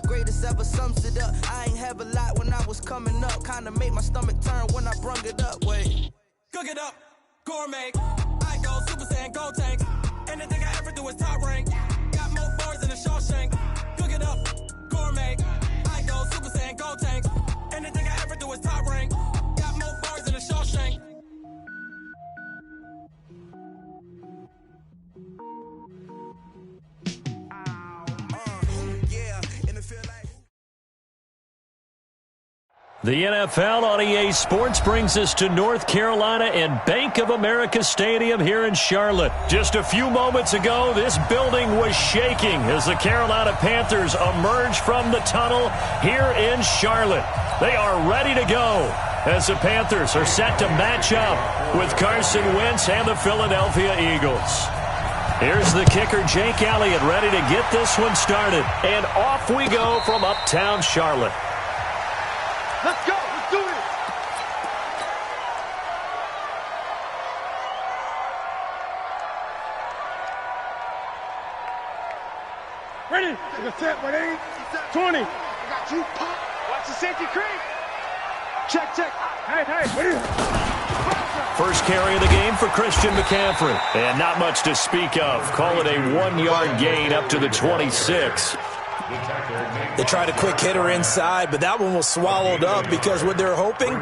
greatest ever sums it up. I ain't have a lot when I was coming up. Kinda made my stomach turn when I brung it up. Wait. Cook it up, gourmet. I go Super Saiyan, go tank. Anything I ever do is top rank. Got more bars than a Shawshank. Cook it up, gourmet. I go Super Saiyan, go tank. Anything The NFL on EA Sports brings us to North Carolina and Bank of America Stadium here in Charlotte. Just a few moments ago, this building was shaking as the Carolina Panthers emerge from the tunnel here in Charlotte. They are ready to go as the Panthers are set to match up with Carson Wentz and the Philadelphia Eagles. Here's the kicker, Jake Elliott, ready to get this one started. And off we go from uptown Charlotte. Let's go. Let's do it. Ready? Take a set, ready? 20. I got you, pop. Watch the safety creep. Check, check. Hey, ready? First carry of the game for Christian McCaffrey. And not much to speak of. Call it a 1-yard gain up to the 26. They tried a quick hitter inside, but that one was swallowed up because what they're hoping,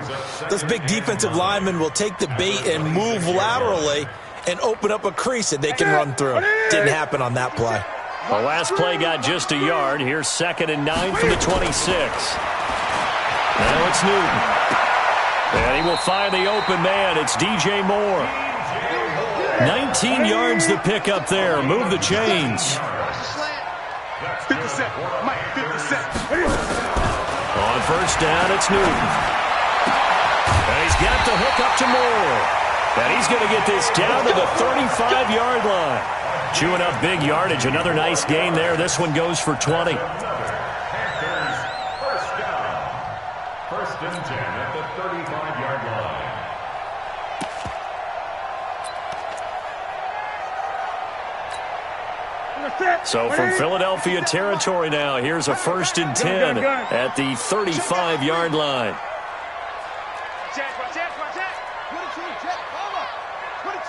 those big defensive linemen will take the bait and move laterally and open up a crease that they can run through. Didn't happen on that play. The last play got just a yard. Here's 2nd and 9 from the 26. Now it's Newton. And he will find the open man. It's DJ Moore. 19 yards to pick up there. Move the chains. 50 Mike, 50 On first down, it's Newton. And he's got the hook up to Moore. And he's going to get this down to the 35-yard line. Chewing up big yardage. Another nice gain there. This one goes for 20. First down. 1st and 10 at the 35-yard line. So from Philadelphia territory now, here's a 1st and 10 at the 35-yard line. Watch that. 22, Jack, Palmer. 22,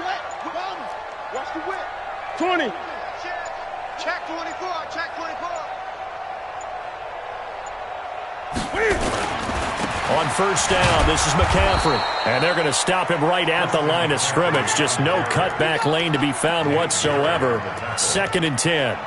Jack, Palmer. Watch the whip. 20. Check 24, check 24. On first down, this is McCaffrey. And they're going to stop him right at the line of scrimmage. Just no cutback lane to be found whatsoever. 2nd and 10.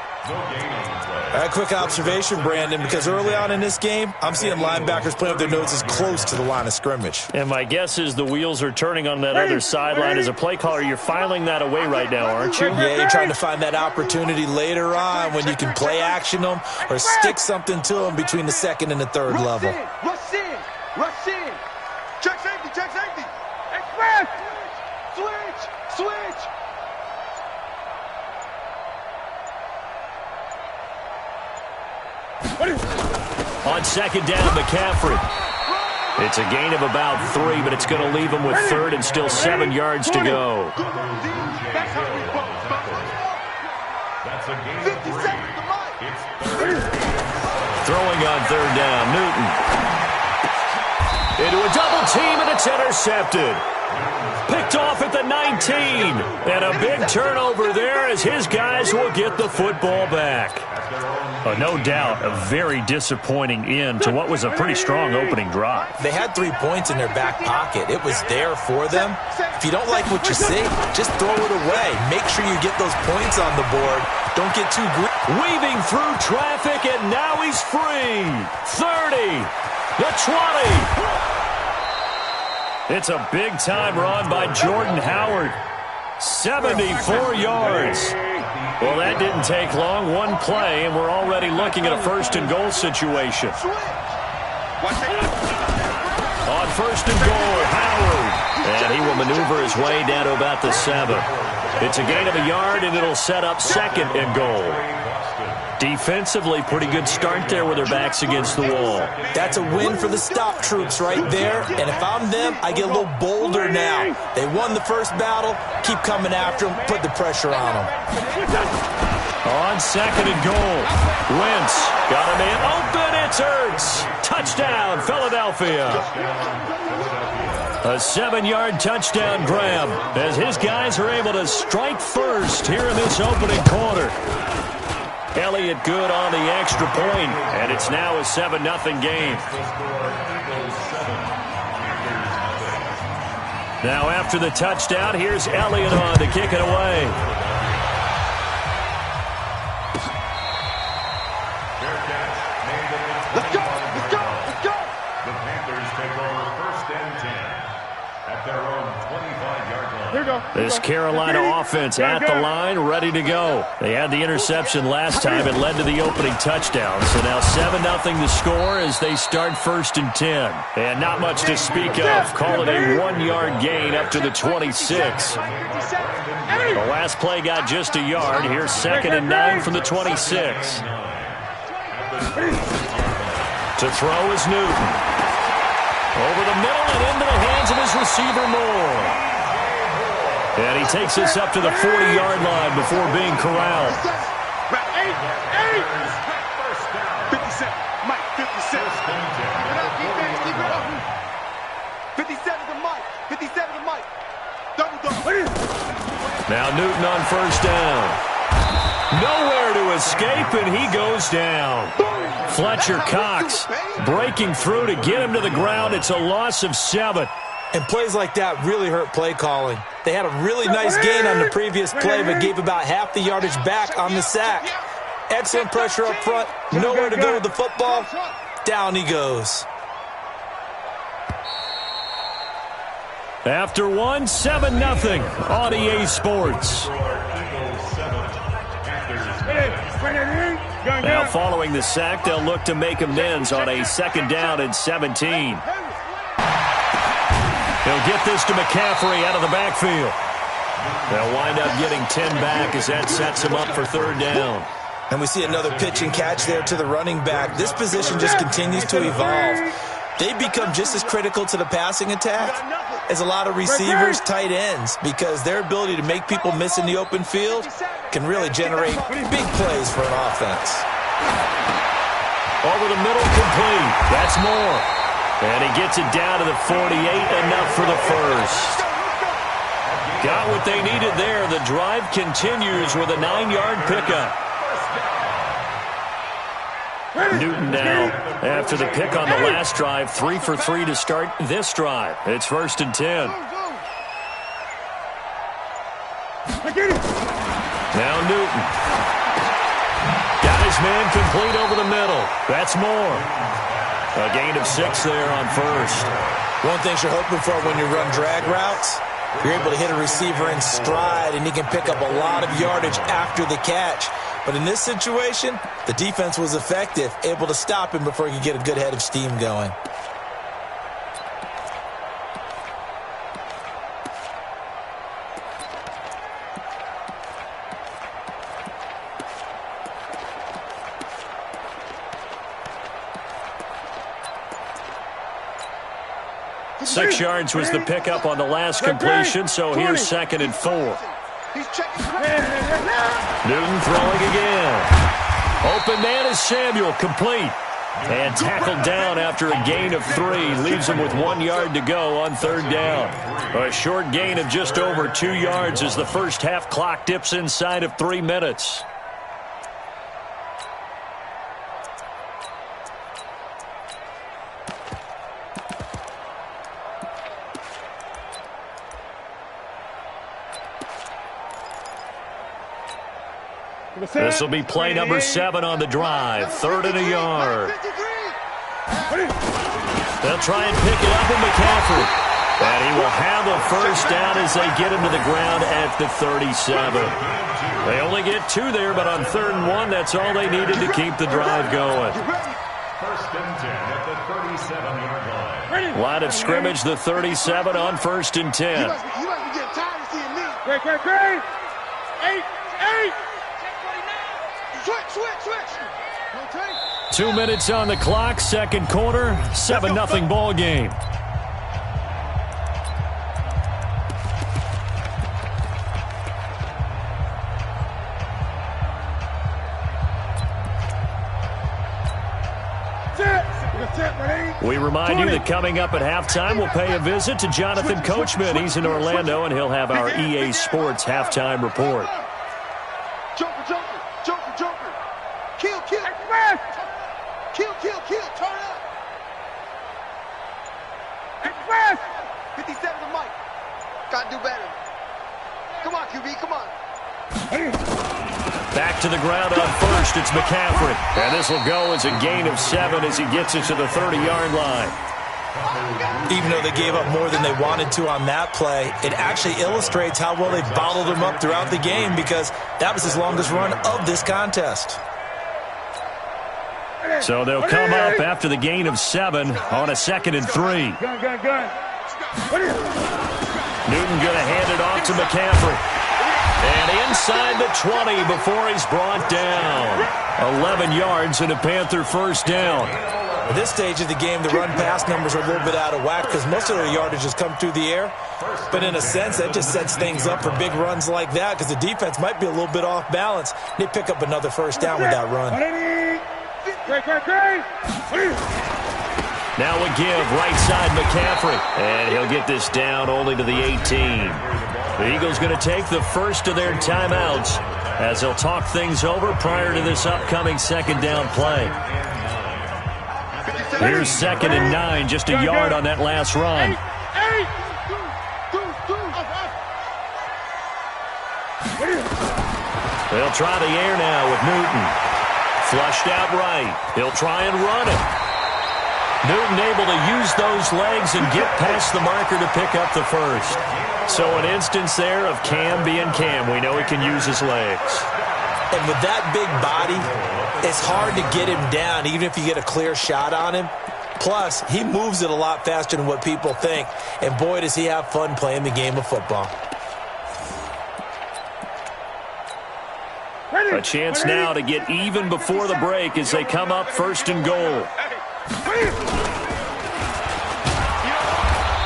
A quick observation, Brandon, because early on in this game, I'm seeing linebackers playing with their noses close to the line of scrimmage. And my guess is the wheels are turning on that other sideline. As a play caller, you're filing that away right now, aren't you? Yeah, you're trying to find that opportunity later on when you can play action them or stick something to them between the 2nd and the 3rd level. Rush in. Check safety. Express. Switch. On 2nd down, McCaffrey. It's a gain of about 3, but it's going to leave him with 3rd and still 7 yards to go. That's a gain of 3. Throwing on 3rd down, Newton. Into a double team, and it's intercepted. Picked off at the 19. And a big turnover there as his guys will get the football back. No doubt a very disappointing end to what was a pretty strong opening drive. They had 3 points in their back pocket. It was there for them. If you don't like what you see, just throw it away. Make sure you get those points on the board. Don't get too greedy. Weaving through traffic, and now he's free. 30. The 20. It's a big-time run by Jordan Howard. 74 yards. Well, that didn't take long. One play, and we're already looking at a 1st and goal situation. On 1st and goal, Howard. And he will maneuver his way down to about the 7. It's a gain of a yard, and it'll set up 2nd and goal. Defensively, pretty good start there with their backs against the wall. That's a win for the stop troops right there. And if I'm them, I get a little bolder now. They won the first battle. Keep coming after them. Put the pressure on them. On 2nd and goal, Wentz got a man open. It's Ertz. Touchdown, Philadelphia. A 7-yard touchdown grab as his guys are able to strike first here in this opening quarter. Elliott good on the extra point, and it's now a 7-0 game. Now after the touchdown, here's Elliott on to kick it away. Let's go. This Carolina offense at the line, ready to go. They had the interception last time. It led to the opening touchdown. So now 7-0 to score as they start 1st and 10. And not much to speak of. Call it a 1-yard gain up to the 26. The last play got just a yard. Here's 2nd and 9 from the 26. To throw is Newton. Over the middle and into the hands of his receiver, Moore. And he takes this up to the 40-yard line before being corralled. 57. Mike, 57. Keep it up, defense. Keep it up. 57 to Mike. 57 to Mike. Double. Now Newton on 1st down. Nowhere to escape, and he goes down. Fletcher Cox breaking through to get him to the ground. It's a loss of 7. And plays like that really hurt play calling. They had a really nice gain on the previous play, but gave about half the yardage back on the sack. Excellent pressure up front. Nowhere to go with the football. Down he goes. After 7-0 on EA Sports. Now following the sack, they'll look to make amends on a 2nd down and 17. He'll get this to McCaffrey out of the backfield. They'll wind up getting 10 back as that sets him up for 3rd down. And we see another pitch and catch there to the running back. This position just continues to evolve. They become just as critical to the passing attack as a lot of receivers, tight ends, because their ability to make people miss in the open field can really generate big plays for an offense. Over the middle, complete. That's Moore. And he gets it down to the 48, enough for the first. Got what they needed there. The drive continues with a 9-yard pickup. Newton now, after the pick on the last drive, 3 for 3 to start this drive. It's 1st and 10. Now Newton. Got his man complete over the middle. That's Moore. A gain of 6 there on 1st. One thing you're hoping for when you run drag routes, you're able to hit a receiver in stride, and he can pick up a lot of yardage after the catch. But in this situation, the defense was effective, able to stop him before he could get a good head of steam going. Six yards was the pickup on the last completion, so here's 2nd and 4. Newton throwing again. Open man is Samuel, complete. And tackled down after a gain of 3. Leaves him with 1 yard to go on 3rd down. A short gain of just over 2 yards as the first half clock dips inside of 3 minutes. This will be play number 7 on the drive. 3rd and a yard. They'll try and pick it up with McCaffrey. And he will have a first down as they get him to the ground at the 37. They only get 2 there, but on 3rd and 1, that's all they needed to keep the drive going. 1st and 10 at the 37-yard line. Line of scrimmage, the 37 on 1st and 10. You must be getting tired of seeing me. Great. 8. Switch. 2 minutes on the clock, 2nd quarter, 7-0 ball game. We remind you that coming up at halftime, we'll pay a visit to Jonathan Coachman. He's in Orlando, and he'll have our EA Sports halftime report. Joker. Kill. Turn up. Express. 57 to Mike. Gotta do better. Come on, QB, come on. Back to the ground on 1st, it's McCaffrey. And this will go as a gain of 7 as he gets it to the 30-yard line. Even though they gave up more than they wanted to on that play, it actually illustrates how well they bottled them up throughout the game because that was his longest run of this contest. So they'll come up after the gain of 7 on a 2nd and 3. Newton going to hand it off to McCaffrey. And inside the 20 before he's brought down. 11 yards and a Panther first down. At this stage of the game, the run-pass numbers are a little bit out of whack because most of their yardage has come through the air. But in a sense, that just sets things up for big runs like that because the defense might be a little bit off balance. They pick up another first down with that run. Now a give, right side McCaffrey. And he'll get this down only to the 18. The Eagles going to take the first of their timeouts as they'll talk things over prior to this upcoming 2nd down play. Here's 2nd and 9, just a yard on that last run. They'll try the air now with Newton. Flushed out right. He'll try and run it. Newton able to use those legs and get past the marker to pick up the first. So an instance there of Cam being Cam. We know he can use his legs. And with that big body, it's hard to get him down even if you get a clear shot on him. Plus, he moves it a lot faster than what people think. And boy, does he have fun playing the game of football. A chance now to get even before the break as they come up 1st and goal.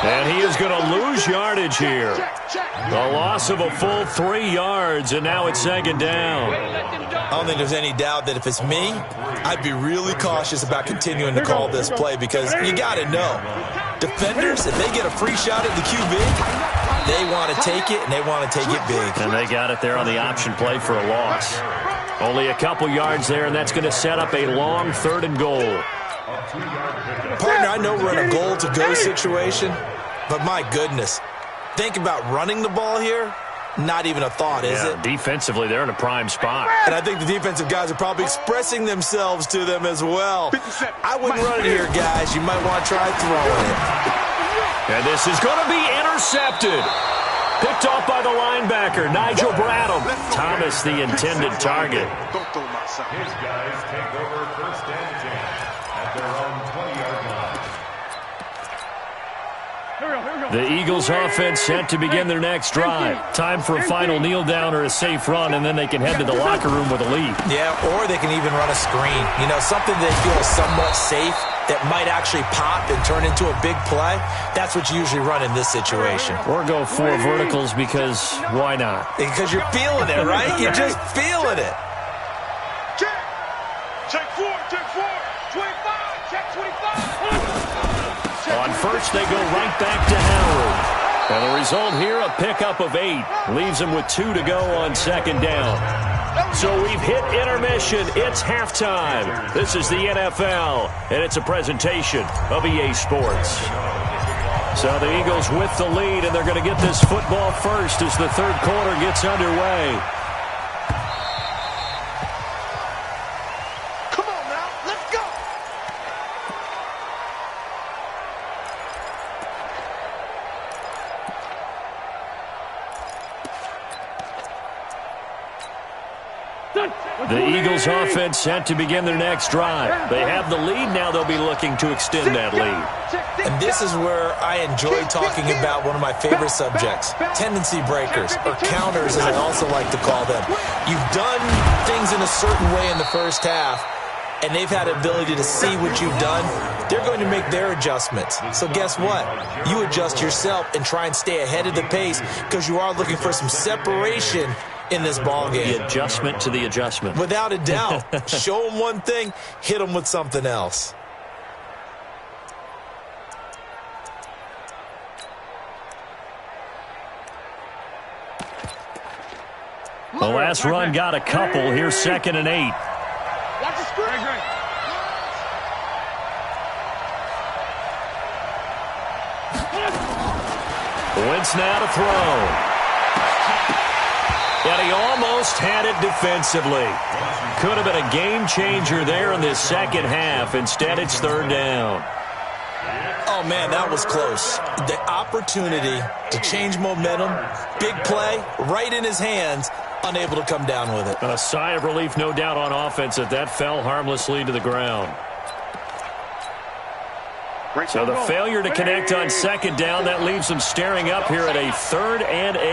And he is going to lose yardage here. A loss of a full 3 yards, and now it's 2nd down. I don't think there's any doubt that if it's me, I'd be really cautious about continuing to call this play because you got to know, defenders, if they get a free shot at the QB, they want to take it, and they want to take it big. And they got it there on the option play for a loss. Only a couple yards there, and that's going to set up a long 3rd and goal. Partner, I know we're in a goal-to-go situation, but my goodness, think about running the ball here. Not even a thought, is it? Defensively, they're in a prime spot. And I think the defensive guys are probably expressing themselves to them as well. I wouldn't run it here, guys. You might want to try throwing it. And this is going to be intercepted. Picked off by the linebacker, Nigel Bradham. Thomas, the intended target. His guys take over 1st and 10 at their own 20-yard line. The Eagles offense set to begin their next drive. Time for a final kneel down or a safe run, and then they can head to the locker room with a lead. Yeah, or they can even run a screen. You know, something they feel is somewhat safe that might actually pop and turn into a big play. That's what you usually run in this situation. Or go 4 verticals because why not? Because you're feeling it, right? You're just feeling it. Check 4, 25, check 25. On first, they go right back to Howard. And the result here, a pickup of 8. Leaves them with 2 to go on 2nd down. So we've hit intermission. It's halftime. This is the NFL, and it's a presentation of EA Sports. So the Eagles with the lead, and they're going to get this football first as the 3rd quarter gets underway. The Eagles offense set to begin their next drive. They have the lead. Now they'll be looking to extend that lead. And this is where I enjoy talking about one of my favorite subjects, tendency breakers, or counters as I also like to call them. You've done things in a certain way in the first half, and they've had the ability to see what you've done. They're going to make their adjustments. So guess what? You adjust yourself and try and stay ahead of the pace because you are looking for some separation in this ball game. The adjustment to the adjustment. Without a doubt. Show them one thing, hit them with something else. The last run got a couple. Here's 2nd and 8. Watch the screen. Wentz now to throw. And he almost had it defensively. Could have been a game changer there in this second half. Instead, it's 3rd down. Oh, man, that was close. The opportunity to change momentum, big play, right in his hands, unable to come down with it. A sigh of relief, no doubt, on offense that fell harmlessly to the ground. So the failure to connect on second down, that leaves them staring up here at a 3rd and 8.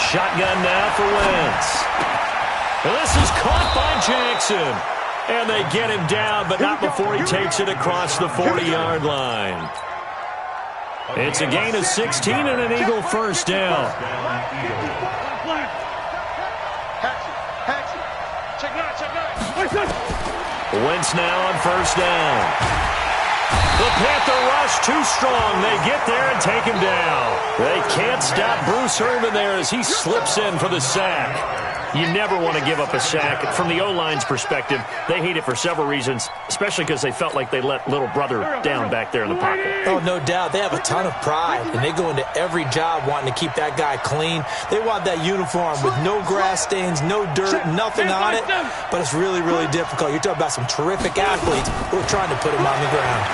Shotgun now for Wentz. Well, this is caught by Jackson. And they get him down, but not before he takes it across the 40-yard line. It's a gain of 16 and an Eagle first down. Wentz now on first down. The Panther rush too strong. They get there and take him down. They can't stop Bruce Irvin there as he slips in for the sack. You never want to give up a sack. From the O-line's perspective, they hate it for several reasons, especially because they felt like they let little brother down back there in the pocket. Oh, no doubt. They have a ton of pride, and they go into every job wanting to keep that guy clean. They want that uniform with no grass stains, no dirt, nothing on it, but it's really, really difficult. You're talking about some terrific athletes who are trying to put him on the ground.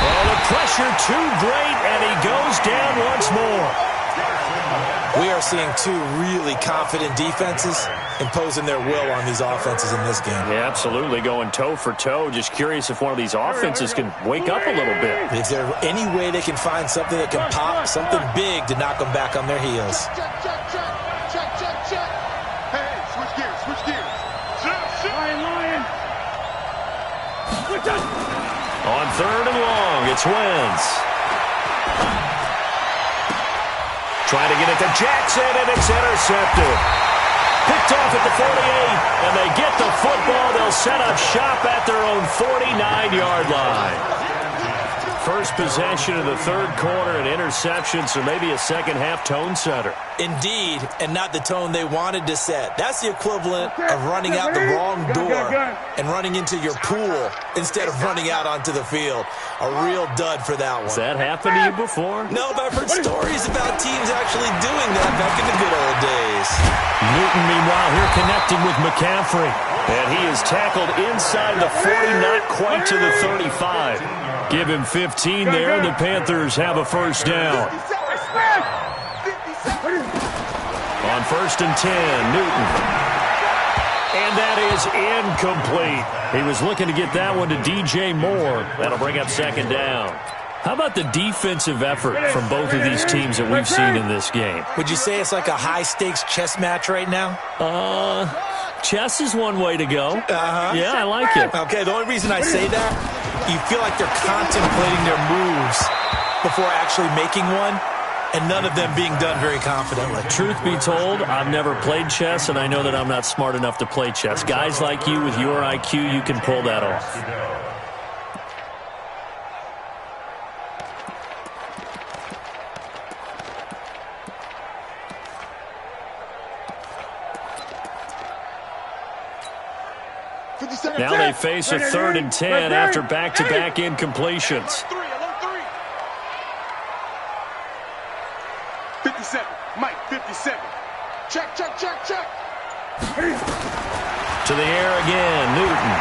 Oh, the pressure too great, and he goes down once more. We are seeing two really confident defenses imposing their will on these offenses in this game. Yeah, absolutely, going toe for toe. Just curious if one of these offenses can wake up a little bit. Is there any way they can find something that can pop, something big to knock them back on their heels? Hey, switch gears, switch gears. Lion. On 3rd and long, it's Wentz. Trying to get it to Jackson, and it's intercepted. Picked off at the 48, and they get the football. They'll set up shop at their own 49-yard line. First possession of the 3rd quarter, an interception, so maybe a second-half tone setter. Indeed, and not the tone they wanted to set. That's the equivalent of running out the wrong door and running into your pool instead of running out onto the field. A real dud for that one. Has that happened to you before? No, but I've heard stories about teams actually doing that back in the good old days. Newton, meanwhile, here connecting with McCaffrey. And he is tackled inside the 40, not quite to the 35. Give him 15 there, and the Panthers have a first down. On 1st and 10, Newton. And that is incomplete. He was looking to get that one to DJ Moore. That'll bring up second down. How about the defensive effort from both of these teams that we've seen in this game? Would you say it's like a high-stakes chess match right now? Chess is one way to go. Yeah, I like it. Okay, the only reason I say that, you feel like they're contemplating their moves before actually making one, and none of them being done very confidently. Truth be told, I've never played chess, and I know that I'm not smart enough to play chess. Guys like you with your IQ, you can pull that off. Now they face a 3rd and 10 after back-to-back incompletions. 57, Mike, 57. Check. To the air again, Newton.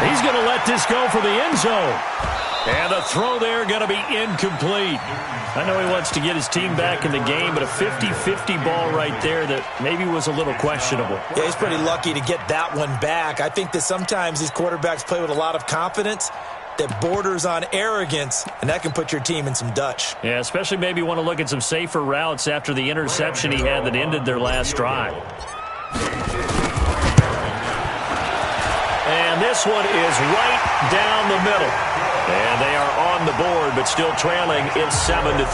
He's going to let this go for the end zone. And the throw there going to be incomplete. I know he wants to get his team back in the game, but a 50-50 ball right there that maybe was a little questionable. Yeah, he's pretty lucky to get that one back. I think that sometimes these quarterbacks play with a lot of confidence that borders on arrogance, and that can put your team in some Dutch. Yeah, especially maybe want to look at some safer routes after the interception he had that ended their last drive. And this one is right down the middle. And they are on the board, but still trailing. It's 7-3.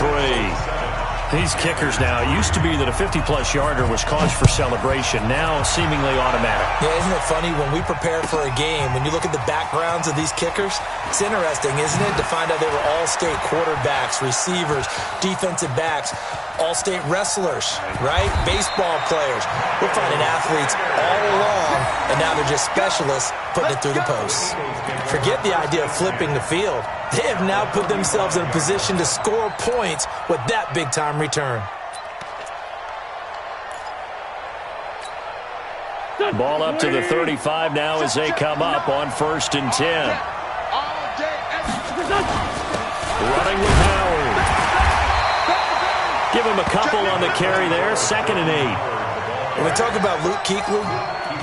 These kickers now, it used to be that a 50-plus yarder was cause for celebration. Now, seemingly automatic. Yeah, isn't it funny? When we prepare for a game, when you look at the backgrounds of these kickers, it's interesting, isn't it, to find out they were all-state quarterbacks, receivers, defensive backs, all-state wrestlers, right? Baseball players. We're finding athletes all along, and now they're just specialists putting it through the posts. Forget the idea of flipping the field. They have now put themselves in a position to score points with that big-time return. Ball up to the 35 now as they come up on 1st and 10. Running with Howard. Give him a couple on the carry there. 2nd and 8. When we talk about Luke Kuechly,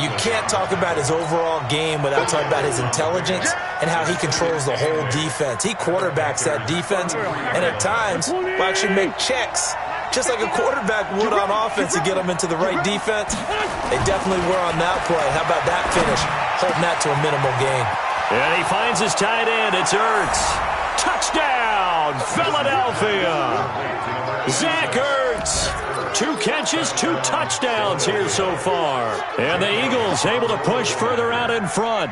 you can't talk about his overall game without talking about his intelligence and how he controls the whole defense. He quarterbacks that defense, and at times will actually make checks, just like a quarterback would on offense to get them into the right defense. They definitely were on that play. How about that finish? Holding that to a minimal gain. And he finds his tight end. It's Ertz. Touchdown, Philadelphia. Zach Ertz. 2 catches, 2 touchdowns here so far. And the Eagles able to push further out in front.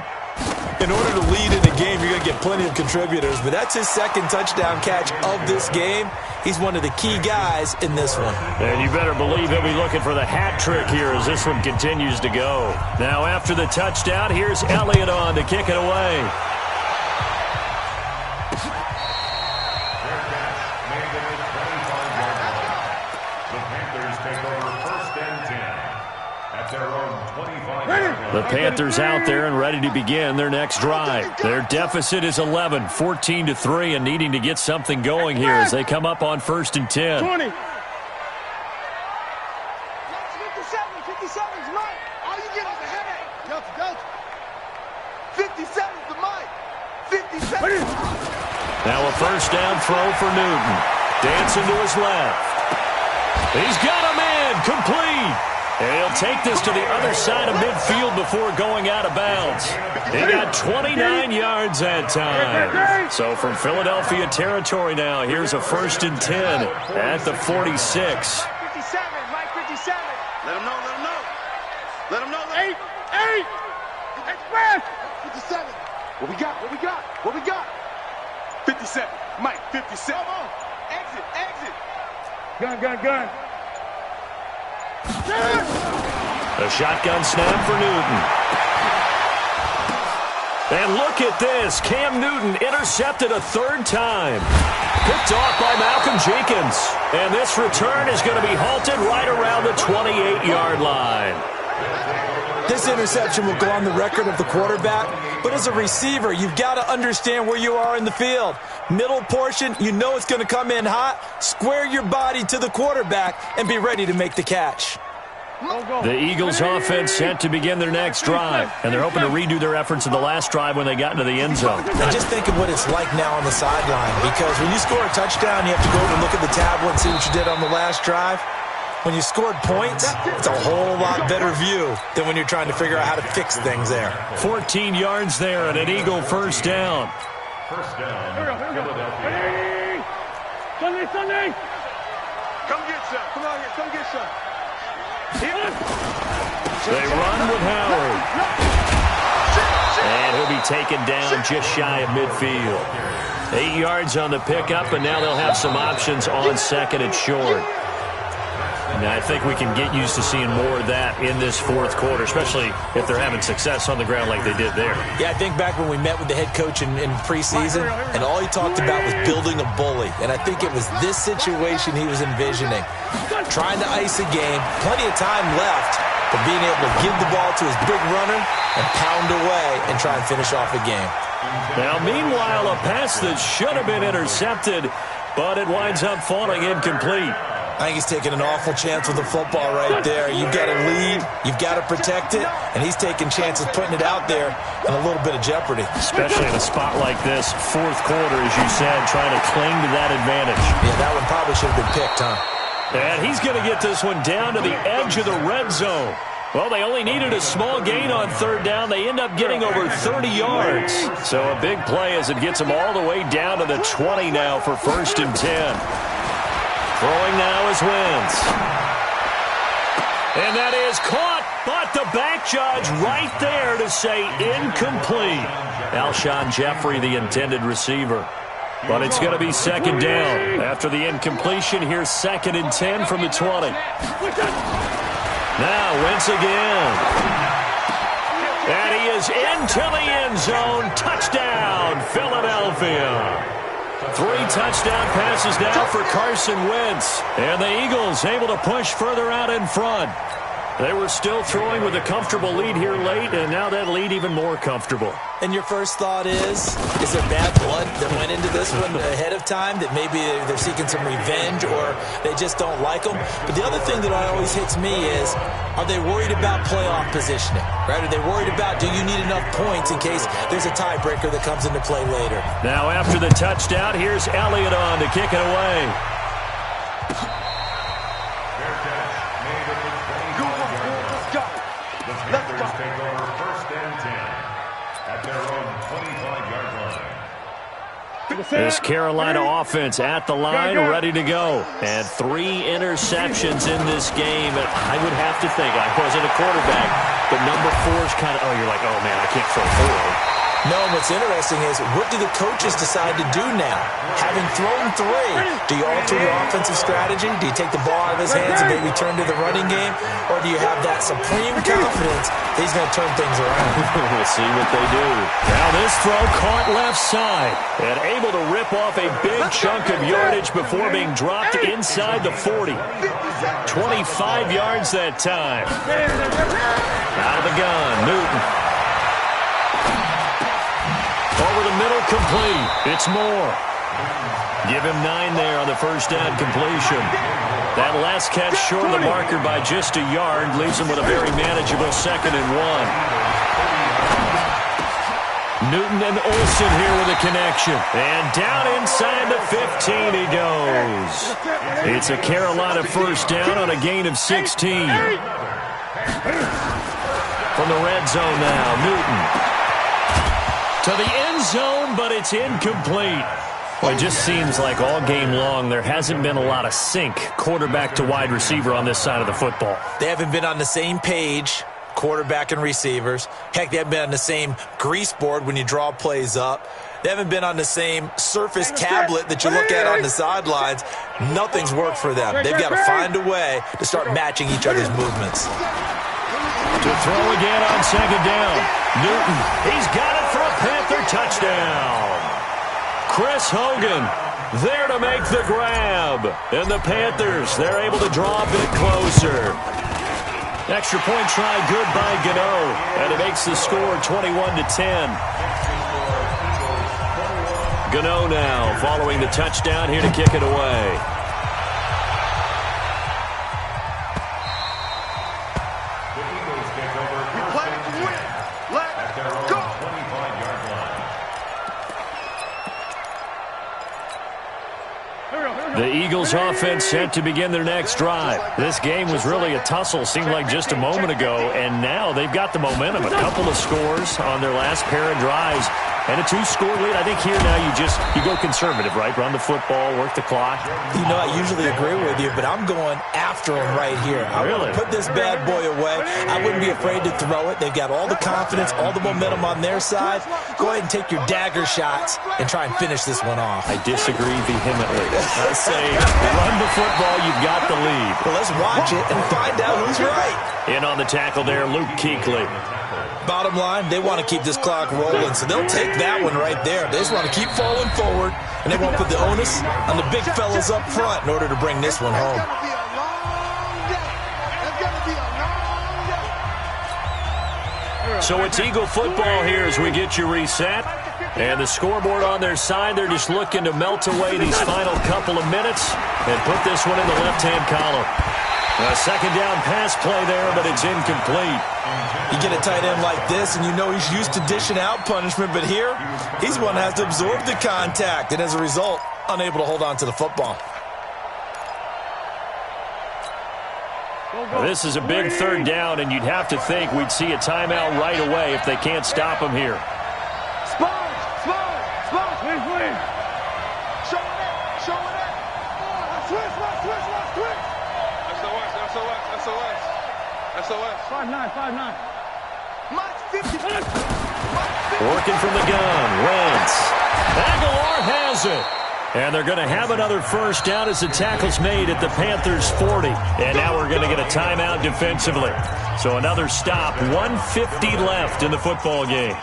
In order to lead in a game, you're going to get plenty of contributors, but that's his 2nd touchdown catch of this game. He's one of the key guys in this one. And you better believe he'll be looking for the hat trick here as this one continues to go. Now after the touchdown, here's Elliott on to kick it away. The Panthers out there and ready to begin their next drive. Their deficit is 11, 14-3, and needing to get something going here as they come up on 1st and 10. 20. 57's mine. All you get is a headache. Go. 57's the mine. 57. Now a first down throw for Newton. Dancing to his left. He's got him in. Complete. And he'll take this to the other side of midfield before going out of bounds. He got 29 yards that time. So from Philadelphia territory now, here's a 1st and 10 at the 46. 57, Mike 57. Let him know. Let him know. 8. Express. 57. What we got? 57. Mike 57. Come on. Exit. Gun. A shotgun snap for Newton. And look at this. Cam Newton intercepted a 3rd time. Picked off by Malcolm Jenkins. And this return is going to be halted right around the 28-yard line. This interception will go on the record of the quarterback, but as a receiver, you've got to understand where you are in the field. Middle portion, you know it's going to come in hot. Square your body to the quarterback and be ready to make the catch. The Eagles offense set to begin their next drive, and they're hoping to redo their efforts in the last drive when they got into the end zone. And just think of what it's like now on the sideline, because when you score a touchdown, you have to go over and look at the tablet and see what you did on the last drive. When you scored points, it's a whole lot better view than when you're trying to figure out how to fix things there. 14 yards there and an Eagle first down. First down, Here we go. Hey! Sunday! Come get some. Come on here. Come get some. They run with Howard. And he'll be taken down just shy of midfield. 8 yards on the pickup, and now they'll have some options on 2nd and short. Now, I think we can get used to seeing more of that in this 4th quarter, especially if they're having success on the ground like they did there. Yeah, I think back when we met with the head coach in preseason, and all he talked about was building a bully. And I think it was this situation he was envisioning. Trying to ice a game, plenty of time left, but being able to give the ball to his big runner and pound away and try and finish off a game. Now, meanwhile, a pass that should have been intercepted, but it winds up falling incomplete. I think he's taking an awful chance with the football right there. You've got to lead, you've got to protect it, and he's taking chances putting it out there in a little bit of jeopardy. Especially in a spot like this, 4th quarter, as you said, trying to cling to that advantage. Yeah, that one probably should have been picked, huh? And he's going to get this one down to the edge of the red zone. Well, they only needed a small gain on 3rd down. They end up getting over 30 yards. So a big play as it gets them all the way down to the 20 now for 1st and 10. Throwing now is Wentz. And that is caught, but the back judge right there to say incomplete. Alshon Jeffrey, the intended receiver. But it's going to be 2nd down. After the incompletion, here's 2nd and 10 from the 20. Now Wentz again. And he is into the end zone. Touchdown, Philadelphia. 3 touchdown passes now for Carson Wentz. And the Eagles able to push further out in front. They were still throwing with a comfortable lead here late, and now that lead even more comfortable. And your first thought is there bad blood that went into this one ahead of time, that maybe they're seeking some revenge or they just don't like them? But the other thing that always hits me is, are they worried about playoff positioning? Right? Are they worried about, do you need enough points in case there's a tiebreaker that comes into play later? Now after the touchdown, here's Elliott on to kick it away. This Carolina offense at the line, ready to go. And 3 interceptions in this game. And I would have to think, I wasn't a quarterback, but number 4 is kind of, you're like, oh, man, I can't throw 4. No, and what's interesting is, what do the coaches decide to do now? Having thrown 3, do you alter your offensive strategy? Do you take the ball out of his hands and maybe turn to the running game? Or do you have that supreme confidence that he's going to turn things around? We'll see what they do. Now this throw caught left side and able to rip off a big chunk of yardage before being dropped inside the 40. 25 yards that time. Out of the gun, Newton. Over the middle, complete. It's Moore. Give him 9 there on the first down completion. That last catch short of the marker by just a yard leaves him with a very manageable 2nd and 1. Newton and Olsen here with a connection. And down inside the 15 he goes. It's a Carolina first down on a gain of 16. From the red zone now, Newton. To the end zone, but it's incomplete. Well, it just seems like all game long there hasn't been a lot of sync quarterback to wide receiver on this side of the football. They haven't been on the same page, quarterback and receivers. Heck, they haven't been on the same grease board when you draw plays up. They haven't been on the same surface tablet that you look at on the sidelines. Nothing's worked for them. They've got to find a way to start matching each other's movements. To throw again on 2nd down. Newton, he's got it for a Panther touchdown. Chris Hogan there to make the grab. And the Panthers, they're able to draw a bit closer. Extra point try good by Gano. And it makes the score 21-10. Gano now following the touchdown here to kick it away. The Eagles offense set to begin their next drive. This game was really a tussle, seemed like just a moment ago, and now they've got the momentum. A couple of scores on their last pair of drives. And a 2-score lead. I think here now you go conservative, right? Run the football, work the clock. You know, I usually agree with you, but I'm going after him right here. I want to put this bad boy away. I wouldn't be afraid to throw it. They've got all the confidence, all the momentum on their side. Go ahead and take your dagger shots and try and finish this one off. I disagree vehemently. I say run the football, you've got the lead. Well, let's watch it and find out who's right. In on the tackle there, Luke Kuechly. Bottom line, they want to keep this clock rolling, so they'll take that one right there. They just want to keep falling forward, and they want to put the onus on the big fellas up front in order to bring this one home. So it's Eagle football here as we get you reset. And the scoreboard on their side, they're just looking to melt away these final couple of minutes and put this one in the left-hand column. A 2nd down pass play there, but it's incomplete. You get a tight end like this, and you know he's used to dishing out punishment, but here, he's one that has to absorb the contact, and as a result, unable to hold on to the football. This is a big 3rd down, and you'd have to think we'd see a timeout right away if they can't stop him here. Please. Show it up. Switch. SOS. 5'9". Mike 50. Working from the gun. Wentz. Aguilar has it. And they're going to have another first down as the tackle's made at the Panthers' 40. And now we're going to get a timeout defensively. So another stop. 1:50 left in the football game.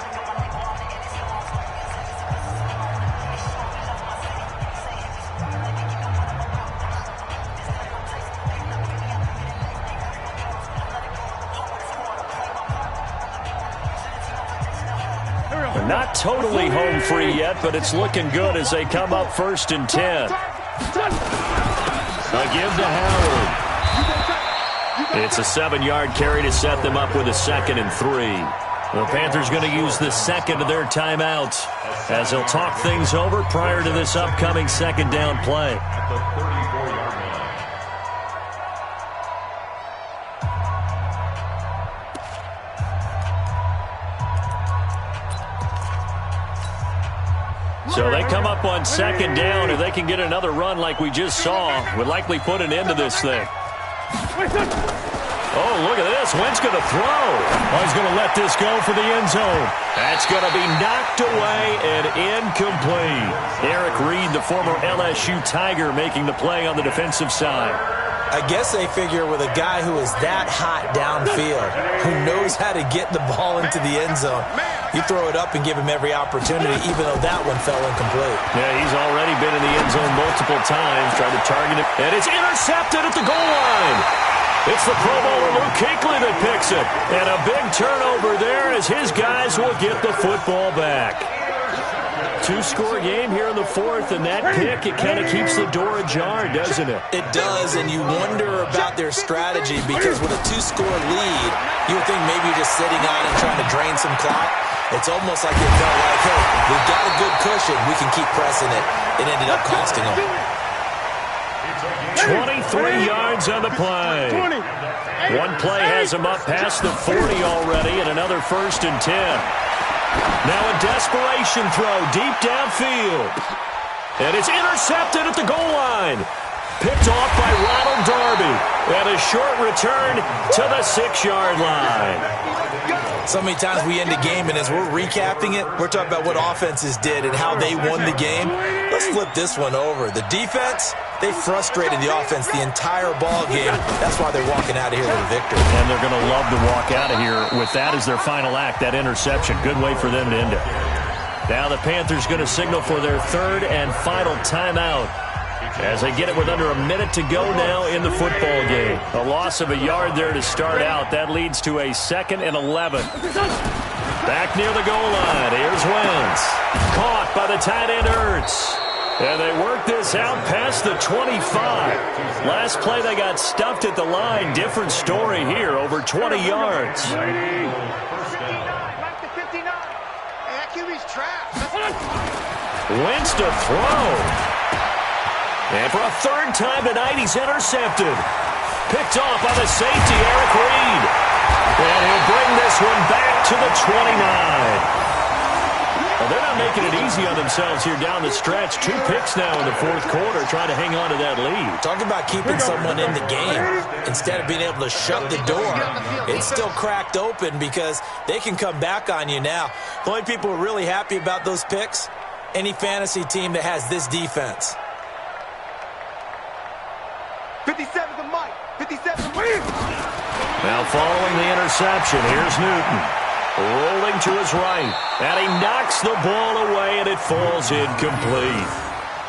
They're not totally home free yet, but it's looking good as they come up 1st and 10. A give to Howard. It's a 7-yard carry to set them up with a 2nd and 3. The Panthers going to use the second of their timeouts as they'll talk things over prior to this upcoming 2nd down play. At the 34-yard line. So they come up on 2nd down. If they can get another run like we just saw, would likely put an end to this thing. Oh, look at this. Wentz going to throw. Oh, he's going to let this go for the end zone. That's going to be knocked away and incomplete. Eric Reed, the former LSU Tiger, making the play on the defensive side. I guess they figure with a guy who is that hot downfield, who knows how to get the ball into the end zone, you throw it up and give him every opportunity, even though that one fell incomplete. Yeah, he's already been in the end zone multiple times, trying to target him. And it's intercepted at the goal line. It's the Pro Bowler Luke Kuechly that picks it. And a big turnover there as his guys will get the football back. 2-score game here in the 4th, and that pick, it kind of keeps the door ajar, doesn't it? It does, and you wonder about their strategy because with a 2-score lead, you would think maybe you're just sitting on and trying to drain some clock. It's almost like they felt like, hey, we've got a good cushion. We can keep pressing it. It ended up costing them. 23 yards on the play. One play has him up past the 40 already, and another 1st and 10. Now a desperation throw deep downfield. And it's intercepted at the goal line. Picked off by Ronald Darby. And a short return to the 6-yard line. So many times we end a game, and as we're recapping it, we're talking about what offenses did and how they won the game. Let's flip this one over. The defense, they frustrated the offense the entire ball game. That's why they're walking out of here with a victory. And they're going to love to walk out of here with that as their final act, that interception. Good way for them to end it. Now the Panthers going to signal for their 3rd and final timeout as they get it with under a minute to go now in the football game. A loss of a yard there to start out. That leads to a 2nd and 11. Back near the goal line. Here's Wentz. Caught by the tight end Ertz. And they work this out past the 25. Last play they got stuffed at the line. Different story here. Over 20 yards. Wentz to throw. And for a 3rd time tonight, he's intercepted. Picked off by the safety, Eric Reed. And he'll bring this one back to the 29. Well, they're not making it easy on themselves here down the stretch. 2 picks now in the 4th quarter, trying to hang on to that lead. Talk about keeping someone in the game instead of being able to shut the door. It's still cracked open because they can come back on you now. The only people who are really happy about those picks, any fantasy team that has this defense. 57 to Mike. 57 to Mike. Now following the interception, here's Newton. Rolling to his right. And he knocks the ball away, and it falls incomplete.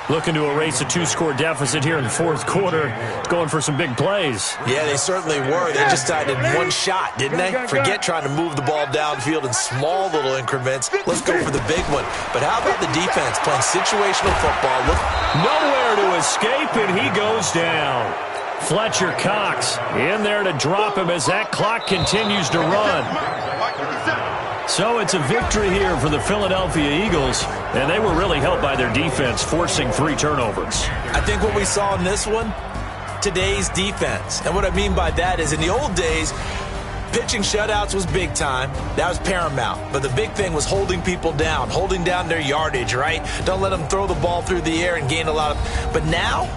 Looking to erase a 2-score deficit here in the 4th quarter. Going for some big plays. Yeah, they certainly were. They just decided one shot, didn't they? Forget trying to move the ball downfield in small little increments. Let's go for the big one. But how about the defense playing situational football? Look. Nowhere to escape, and he goes down. Fletcher Cox in there to drop him as that clock continues to run. So it's a victory here for the Philadelphia Eagles, and they were really helped by their defense, forcing 3 turnovers. I think what we saw in this one, today's defense. And what I mean by that is in the old days, pitching shutouts was big time. That was paramount. But the big thing was holding people down, holding down their yardage, right? Don't let them throw the ball through the air and gain a lot of... But now,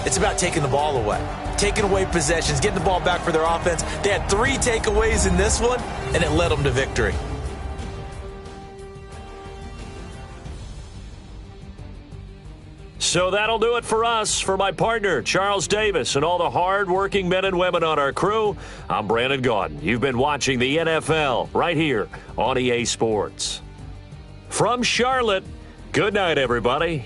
it's about taking the ball away. Taking away possessions, getting the ball back for their offense. They had 3 takeaways in this one, and it led them to victory. So that'll do it for us. For my partner, Charles Davis, and all the hard-working men and women on our crew, I'm Brandon Gaudin. You've been watching the NFL right here on EA Sports. From Charlotte, good night, everybody.